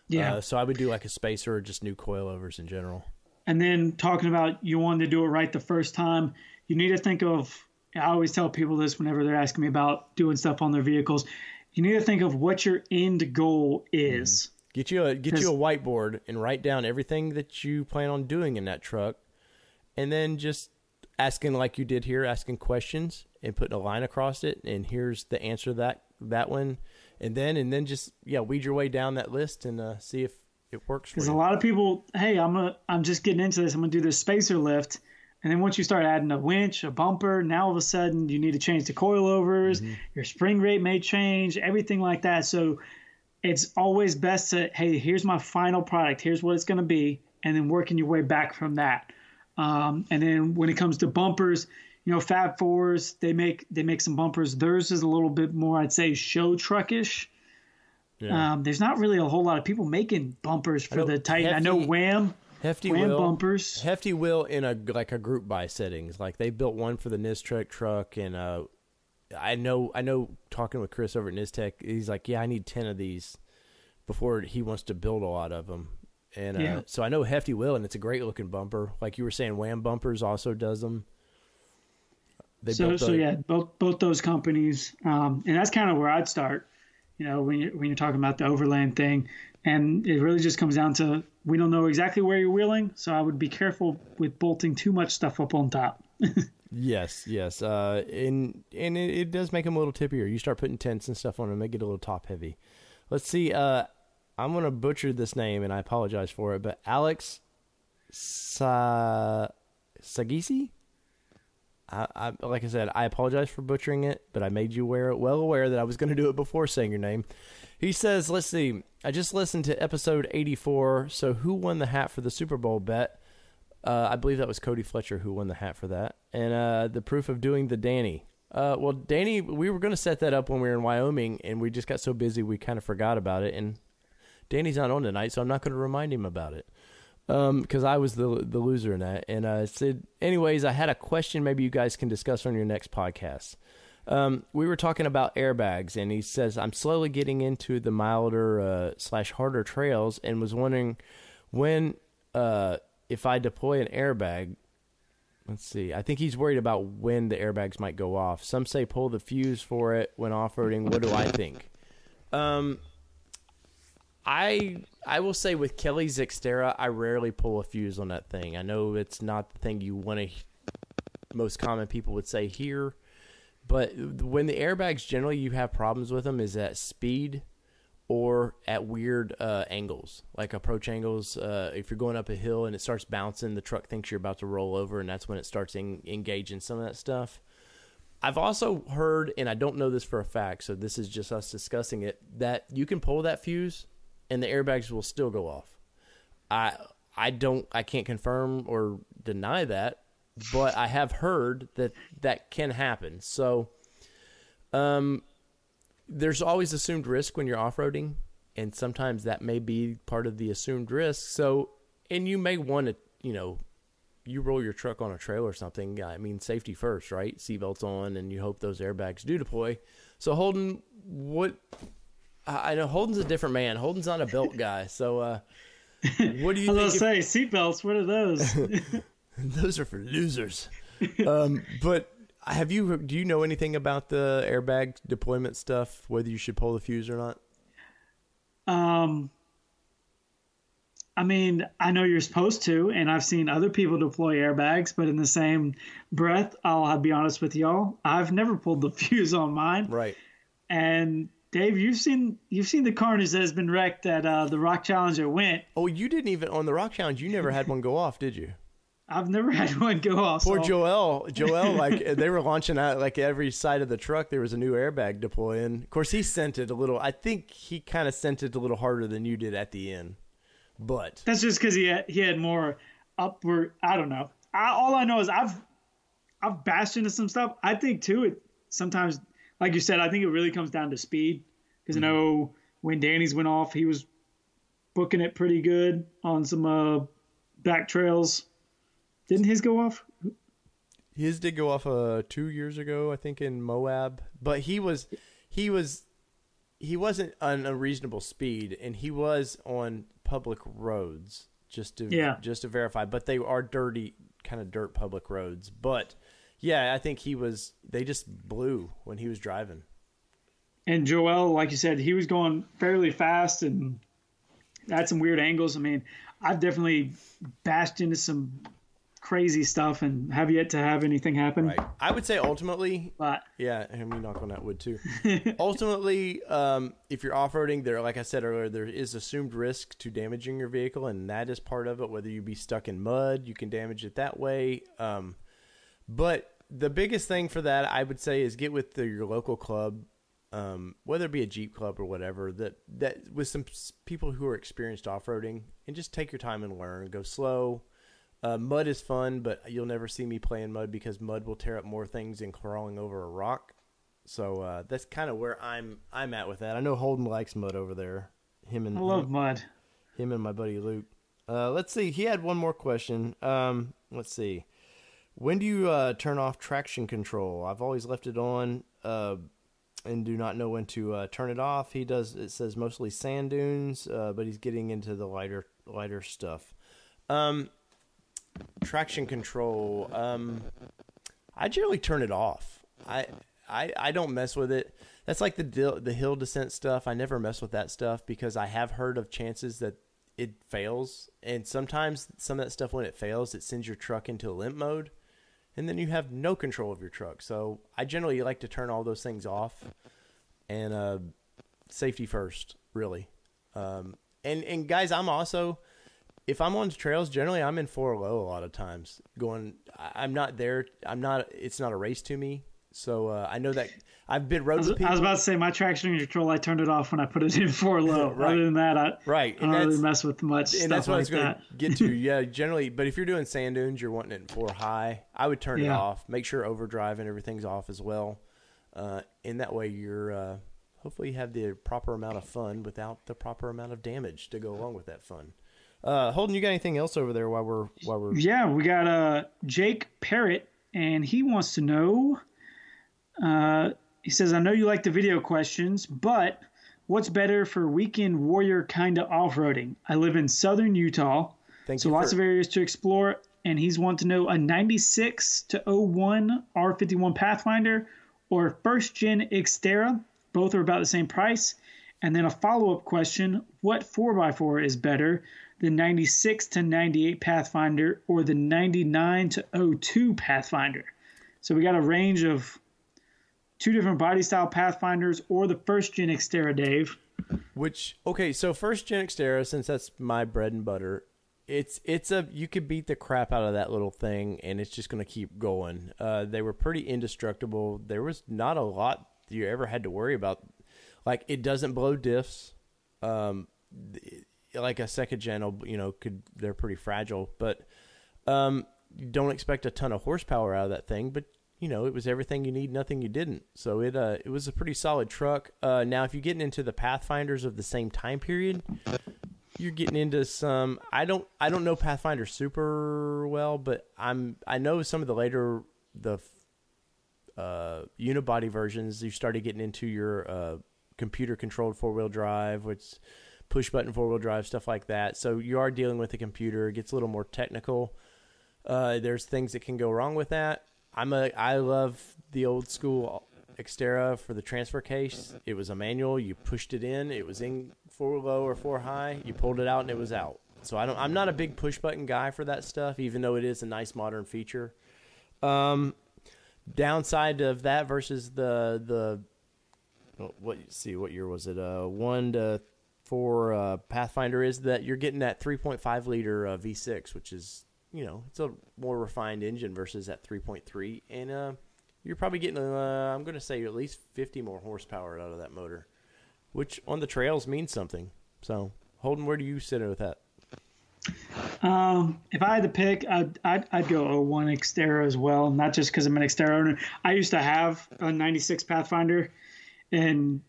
Yeah. So I would do like a spacer or just new coilovers in general. And then talking about you wanting to do it right the first time, you need to think of. I always tell people this whenever they're asking me about doing stuff on their vehicles. You need to think of what your end goal is. Get you a whiteboard and write down everything that you plan on doing in that truck, and then just asking like you did here, asking questions and putting a line across it. And here's the answer to that one, and then just weed your way down that list and see if it works. Because a lot of people, hey, I'm just getting into this. I'm gonna do this spacer lift. And then once you start adding a winch, a bumper, now all of a sudden you need to change the coilovers. Mm-hmm. Your spring rate may change, everything like that. So it's always best to, hey, here's my final product. Here's what it's going to be. And then working your way back from that. And then when it comes to bumpers, Fab Fours, they make some bumpers. Theirs is a little bit more, I'd say, show truckish. Yeah. There's not really a whole lot of people making bumpers for the Titan. I know Wham bumpers. Hefty will in a group buy settings. Like they built one for the Nistec truck, and I know talking with Chris over at Nistec, he's like, I need 10 of these before he wants to build a lot of them. And so I know Hefty will, and it's a great looking bumper. Like you were saying, Wham Bumpers also does them. Both those companies, and that's kind of where I'd start. When you're talking about the overland thing, and it really just comes down to, we don't know exactly where you're wheeling, so I would be careful with bolting too much stuff up on top. Yes. And it does make them a little tippier. You start putting tents and stuff on them, they get a little top heavy. Let's see. I'm going to butcher this name, and I apologize for it, but Alex Sagisi? I like I said, I apologize for butchering it, but I made you well aware that I was going to do it before saying your name. He says, let's see, I just listened to episode 84, so who won the hat for the Super Bowl bet? I believe that was Cody Fletcher who won the hat for that. And the proof of doing the Danny. Well, Danny, we were going to set that up when we were in Wyoming, and we just got so busy we kind of forgot about it. And Danny's not on tonight, so I'm not going to remind him about it. Because I was the loser in that. And I said, anyways, I had a question maybe you guys can discuss on your next podcast. We were talking about airbags, and he says, I'm slowly getting into the milder / harder trails and was wondering when, if I deploy an airbag, let's see, I think he's worried about when the airbags might go off. Some say pull the fuse for it when off-roading. What do I think? I will say with Kelly's Xterra, I rarely pull a fuse on that thing. I know it's not the thing you want to, most common people would say here, but when the airbags generally you have problems with them is at speed or at weird angles, like approach angles. If you're going up a hill and it starts bouncing, the truck thinks you're about to roll over, and that's when it starts engaging some of that stuff. I've also heard, and I don't know this for a fact, so this is just us discussing it, that you can pull that fuse and the airbags will still go off. I can't confirm or deny that, but I have heard that can happen. So, there's always assumed risk when you're off-roading, and sometimes that may be part of the assumed risk. So, and you may want to, you roll your truck on a trail or something. I mean, safety first, right? Seatbelts on, and you hope those airbags do deploy. So Holden, I know Holden's a different man. Holden's not a belt guy. So, what do you think? I was going to say, seatbelts, what are those? Those are for losers. But do you know anything about the airbag deployment stuff, whether you should pull the fuse or not? I mean, I know you're supposed to, and I've seen other people deploy airbags, but in the same breath, I'll be honest with y'all, I've never pulled the fuse on mine. Right. And Dave, you've seen the carnage that has been wrecked at the Rock Challenge at Went. Oh, you didn't even on the Rock Challenge. You never had one go off, did you? I've never had one go off. Poor so. Joel, like they were launching out like every side of the truck. There was a new airbag deploying. Of course, he sent it a little. I think he kind of sent it a little harder than you did at the end. But that's just because he had more upward. I don't know. All I know is I've bashed into some stuff. I think too. It sometimes, like you said, I think it really comes down to speed. Because I know when Danny's went off, he was booking it pretty good on some back trails. Didn't his go off? His did go off 2 years ago, I think, in Moab. But he wasn't on a reasonable speed, and he was on public roads just to verify. But they are dirty, kind of dirt public roads. But yeah, I think they just blew when he was driving. And Joel, like you said, he was going fairly fast and had some weird angles. I mean, I've definitely bashed into some crazy stuff and have yet to have anything happen. Right. I would say ultimately, but yeah, and we knock on that wood too. Ultimately, if you're off-roading, like I said earlier, there is assumed risk to damaging your vehicle, and that is part of it. Whether you be stuck in mud, you can damage it that way. But the biggest thing for that, I would say, is get with your local club, whether it be a Jeep club or whatever, that with some people who are experienced off-roading, and just take your time and learn. Go slow. Mud is fun, but you'll never see me playing mud because mud will tear up more things than crawling over a rock. So that's kind of where I'm at with that. I know Holden likes mud over there. I love mud. Him and my buddy Luke. Let's see. He had one more question. Let's see. When do you turn off traction control? I've always left it on and do not know when to turn it off. He does. It says mostly sand dunes, but he's getting into the lighter stuff. Traction control. I generally turn it off. I don't mess with it. That's like the hill descent stuff. I never mess with that stuff because I have heard of chances that it fails, and sometimes some of that stuff, when it fails, it sends your truck into limp mode, and then you have no control of your truck. So I generally like to turn all those things off, and safety first, really. And guys, I'm also, if I'm on trails, generally I'm in 4 low a lot of times. I'm not there. It's not a race to me. So I know that I've been road with people. I was about to say my traction control, I turned it off when I put it in 4 low. Right. Other than that, I don't really mess with much and stuff that's what I was like going that. to get to. Yeah, generally. But if you're doing sand dunes, you're wanting it in 4 high. I would turn it off. Make sure overdrive and everything's off as well. In that way, you're hopefully you have the proper amount of fun without the proper amount of damage to go along with that fun. Holden, you got anything else over there while we're Yeah, we got Jake Parrott, and he wants to know. He says, I know you like the video questions, but what's better for weekend warrior kind of off-roading? I live in southern Utah, so lots of areas to explore, and he's wanting to know a 96 to 01 R51 Pathfinder or first-gen Xterra. Both are about the same price. And then a follow-up question, what 4x4 is better, the 96 to 98 Pathfinder or the 99 to 02 Pathfinder? So we got a range of 2 different body style Pathfinders or the first gen Xterra, Dave. So first gen Xterra, since that's my bread and butter, you could beat the crap out of that little thing and it's just going to keep going. They were pretty indestructible. There was not a lot you ever had to worry about. Like, it doesn't blow diffs. Like a second gen, they're pretty fragile, but you don't expect a ton of horsepower out of that thing, but it was everything you need, nothing you didn't. So it was a pretty solid truck. Now, if you're getting into the Pathfinders of the same time period, you're getting into some. I don't know Pathfinder super well, but I know some of the later unibody versions. You started getting into your computer controlled 4-wheel drive, which push button 4-wheel drive, stuff like that. So you are dealing with a computer. It gets a little more technical. There's things that can go wrong with that. I love the old school Xterra for the transfer case. It was a manual. You pushed it in. It was in 4 low or 4 high. You pulled it out and it was out. So I'm not a big push button guy for that stuff, even though it is a nice modern feature. Downside of that versus what year was it? 1 to 4 Pathfinder is that you're getting that 3.5 liter V6, which is it's a more refined engine versus that 3.3, and you're probably getting, I'm going to say, at least 50 more horsepower out of that motor, which on the trails means something. So, Holden, where do you sit with that? If I had to pick, I'd go 01 Xterra as well, not just because I'm an Xterra owner. I used to have a 96 Pathfinder, and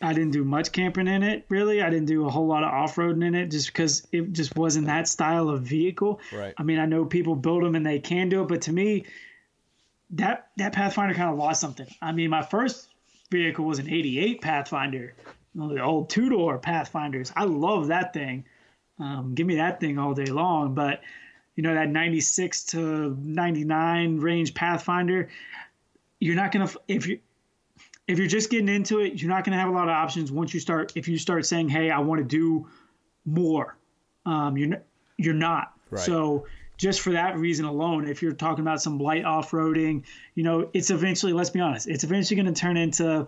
I didn't do much camping in it, really. I didn't do a whole lot of off-roading in it just because it just wasn't that style of vehicle. Right. I mean, I know people build them and they can do it, but to me, that Pathfinder kind of lost something. I mean, my first vehicle was an 88 Pathfinder, the old two-door Pathfinders. I love that thing. Give me that thing all day long. But, that 96 to 99 range Pathfinder, you're not going to – if you're just getting into it, you're not going to have a lot of options if you start saying, hey, I want to do more. You're not. Right. So just for that reason alone, if you're talking about some light off-roading, it's eventually, let's be honest, it's eventually going to turn into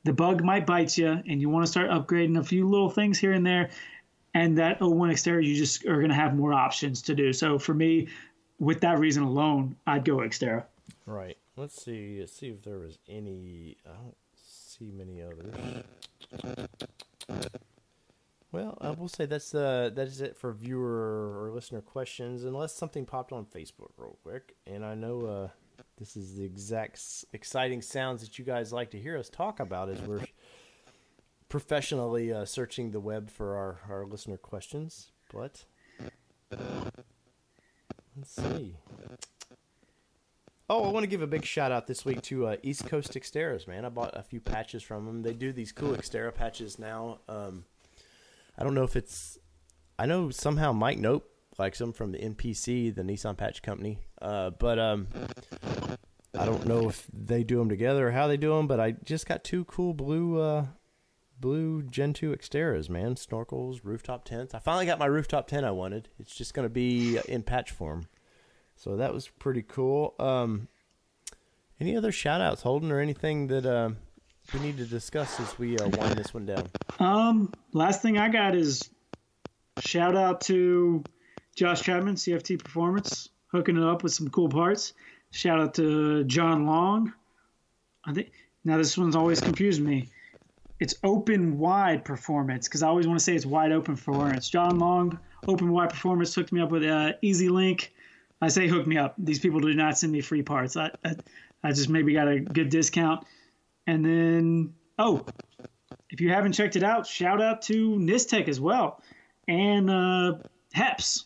the bug might bite you and you want to start upgrading a few little things here and there. And that 01 Xterra, you just are going to have more options to do. So for me, with that reason alone, I'd go Xterra. Right. Let's see if there was any. I don't see many others. Well, I will say that is it for viewer or listener questions, unless something popped on Facebook real quick. And I know this is the exact exciting sounds that you guys like to hear us talk about as we're professionally searching the web for our listener questions. But let's see. Oh, I want to give a big shout out this week to East Coast Xterras, man. I bought a few patches from them. They do these cool Xterra patches now. I don't know if I know somehow Mike Nope likes them from the NPC, the Nissan Patch Company. But I don't know if they do them together or how they do them, but I just got two cool blue Gen 2 Xterras, man. Snorkels, rooftop tents. I finally got my rooftop tent I wanted. It's just going to be in patch form. So that was pretty cool. Any other shout-outs, Holden, or anything that we need to discuss as we wind this one down? Last thing I got is shout-out to Josh Chapman, CFT Performance, hooking it up with some cool parts. Shout-out to John Long. I think now this one's always confused me. It's open wide performance because I always want to say it's wide open performance. John Long, open wide performance, hooked me up with Easy Link. I say hook me up. These people do not send me free parts. I just maybe got a good discount. And then, if you haven't checked it out, shout out to Nistech as well. And Heps.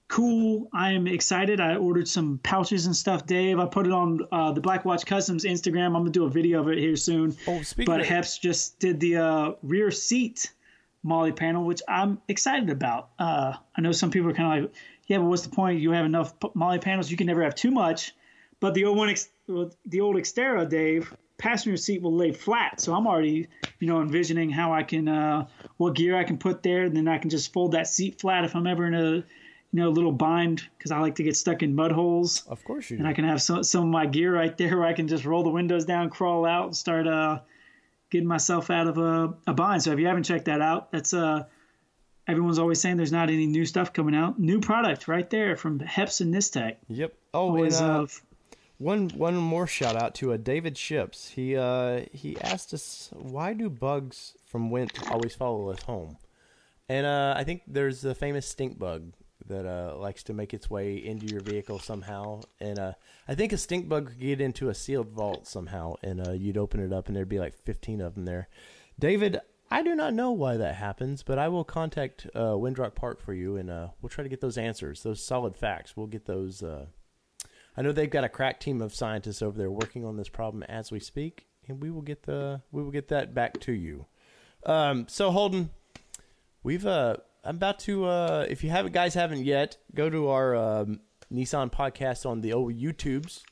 Cool. I am excited. I ordered some pouches and stuff, Dave. I put it on the Black Watch Customs Instagram. I'm going to do a video of it here soon. But Heps just did the rear seat Molly panel, which I'm excited about. I know some people are kind of like, yeah, but what's the point? You have enough Molly panels. You can never have too much. But the old Xterra, Dave, passenger seat will lay flat. So I'm already, envisioning how I can, what gear I can put there. And then I can just fold that seat flat if I'm ever in a, little bind because I like to get stuck in mud holes. Of course you do. And I can have some of my gear right there where I can just roll the windows down, crawl out, and start getting myself out of a bind. So if you haven't checked that out, that's everyone's always saying there's not any new stuff coming out. New product right there from Heps and Nistech. Yep. Oh, and one more shout out to David Ships. He asked us, why do bugs from Went always follow us home? And I think there's the famous stink bug that likes to make its way into your vehicle somehow. And I think a stink bug could get into a sealed vault somehow, and you'd open it up and there'd be like 15 of them there. David, I do not know why that happens, but I will contact Windrock Park for you, and we'll try to get those answers, those solid facts. We'll get those. I know they've got a crack team of scientists over there working on this problem as we speak, and we will get that back to you. So Holden, I'm about to. If you guys haven't yet, go to our Nissan podcast on the old YouTubes.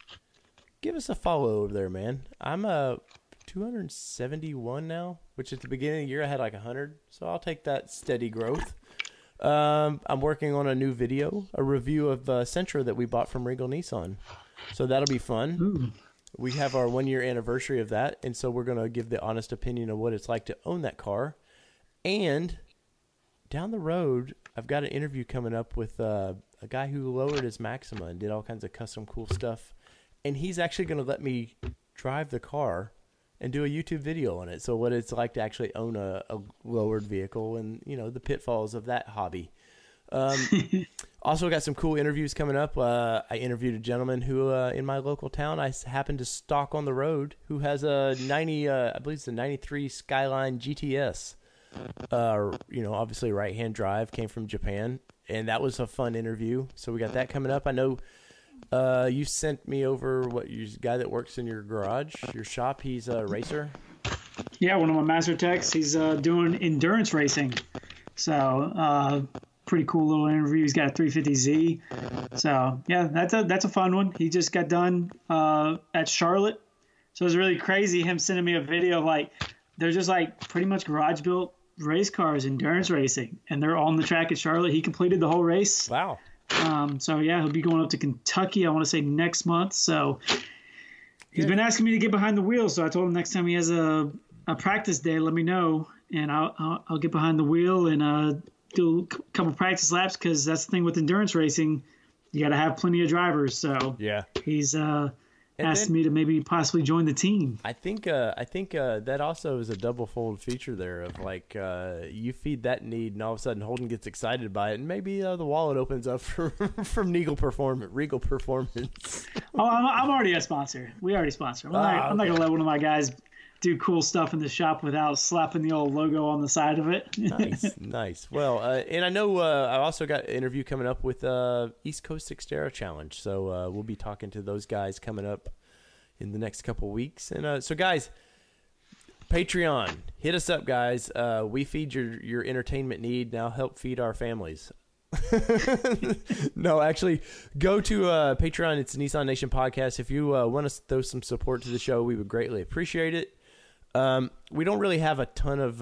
Give us a follow over there, man. I'm 271 now, which at the beginning of the year I had like 100, so I'll take that steady growth. I'm working on a new video, a review of Sentra that we bought from Regal Nissan, so that'll be fun. Ooh. We have our 1-year anniversary of that, and so we're going to give the honest opinion of what it's like to own that car. And down the road, I've got an interview coming up with a a guy who lowered his Maxima and did all kinds of custom cool stuff. And he's actually going to let me drive the car and do a YouTube video on it. So what it's like to actually own a lowered vehicle and, you know, the pitfalls of that hobby. Also got some cool interviews coming up. I interviewed a gentleman who, in my local town, I happened to stalk on the road, who has a I believe it's a 93 Skyline GTS. You know, obviously right-hand drive, came from Japan, and that was a fun interview. So we got that coming up. I know you sent me over your guy that works in your garage, your shop. He's a racer. Yeah, one of my master techs. He's doing endurance racing. So pretty cool little interview. He's got a 350Z. So yeah, that's a fun one. He just got done at Charlotte. So it was really crazy him sending me a video of like they're just like pretty much garage built race cars, endurance racing, and they're on the track at Charlotte. He completed the whole race. Wow. So yeah, he'll be going up to Kentucky, I want to say next month. So he's been asking me to get behind the wheel. So I told him next time he has a practice day, let me know, and I'll get behind the wheel and do a couple practice laps, because that's the thing with endurance racing. You got to have plenty of drivers. So yeah, he's asked me to maybe possibly join the team. I think that also is a double-fold feature there of like you feed that need, and all of a sudden Holden gets excited by it, and maybe the wallet opens up from Regal Performance. Oh, I'm already a sponsor. We already sponsor. I'm not gonna let one of my guys do cool stuff in the shop without slapping the old logo on the side of it. Nice. Well, and I know I also got an interview coming up with East Coast Xterra Challenge, so we'll be talking to those guys coming up in the next couple weeks. And so, guys, Patreon, hit us up, guys. We feed your entertainment need. Now help feed our families. No, actually, go to Patreon. It's Nissan Nation Podcast. If you want to throw some support to the show, we would greatly appreciate it. We don't really have a ton of,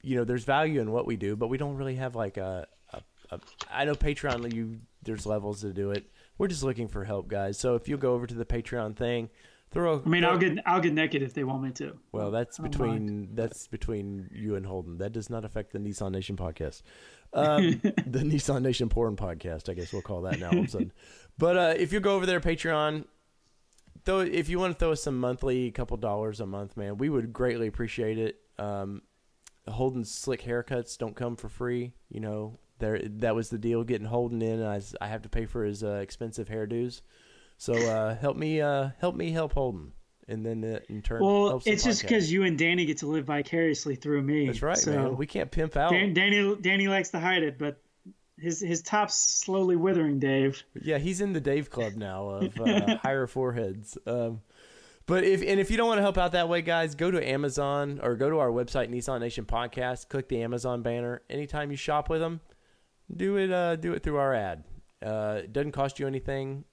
there's value in what we do, but we don't really have like I know Patreon, there's levels to do it. We're just looking for help, guys. So if you go over to the Patreon thing, I'll get naked if they want me to. Well, that's between you and Holden. That does not affect the Nissan Nation podcast. The Nissan Nation Porn podcast, I guess we'll call that now all of a sudden. But if you go over there, Patreon, though, if you want to throw us some monthly, couple dollars a month, man, we would greatly appreciate it. Holden's slick haircuts don't come for free. You know, that was the deal, getting Holden in. I have to pay for his expensive hairdos. So help me help Holden, and then in turn. Well, it's just because you and Danny get to live vicariously through me. That's right, so man. We can't pimp out. Danny likes to hide it, but his top's slowly withering, Dave. Yeah, he's in the Dave Club now of higher foreheads. But if you don't want to help out that way, guys, go to Amazon or go to our website, Nissan Nation Podcast. Click the Amazon banner. Anytime you shop with them, do it through our ad. It doesn't cost you anything.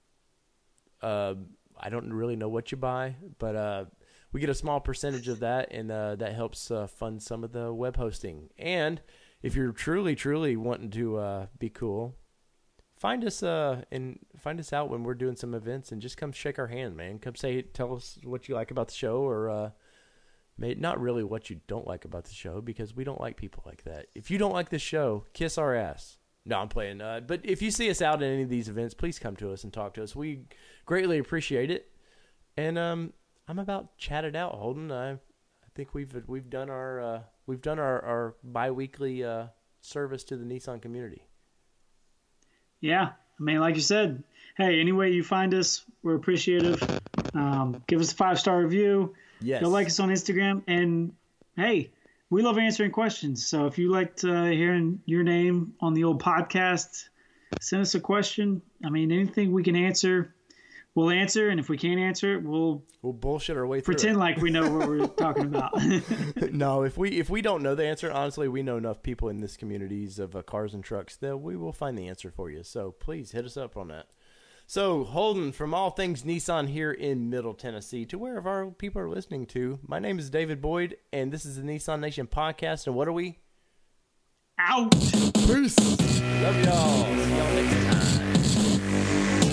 I don't really know what you buy, but we get a small percentage of that, and that helps fund some of the web hosting. And if you're truly wanting to be cool, find us out when we're doing some events, and just come shake our hand, man. Come tell us what you like about the show, or not really what you don't like about the show, because we don't like people like that. If you don't like the show, kiss our ass. No, I'm playing. But if you see us out at any of these events, please come to us and talk to us. We greatly appreciate it. And I'm about chatted out, Holden. I think we've done our bi-weekly service to the Nissan community. Yeah, I mean, like you said, hey, any way you find us, we're appreciative. Give us a 5-star review. Yes. Go like us on Instagram, and hey, we love answering questions. So if you liked hearing your name on the old podcast, send us a question. I mean, anything we can answer, we'll answer. And if we can't answer it, we'll bullshit our way through pretend like we know what we're talking about. No, if we don't know the answer, honestly, we know enough people in this communities of cars and trucks that we will find the answer for you. So please hit us up on that. So, Holden, from all things Nissan here in Middle Tennessee to wherever our people are listening to, my name is David Boyd, and this is the Nissan Nation Podcast, and what are we? Out! Peace! Love y'all. See y'all next time.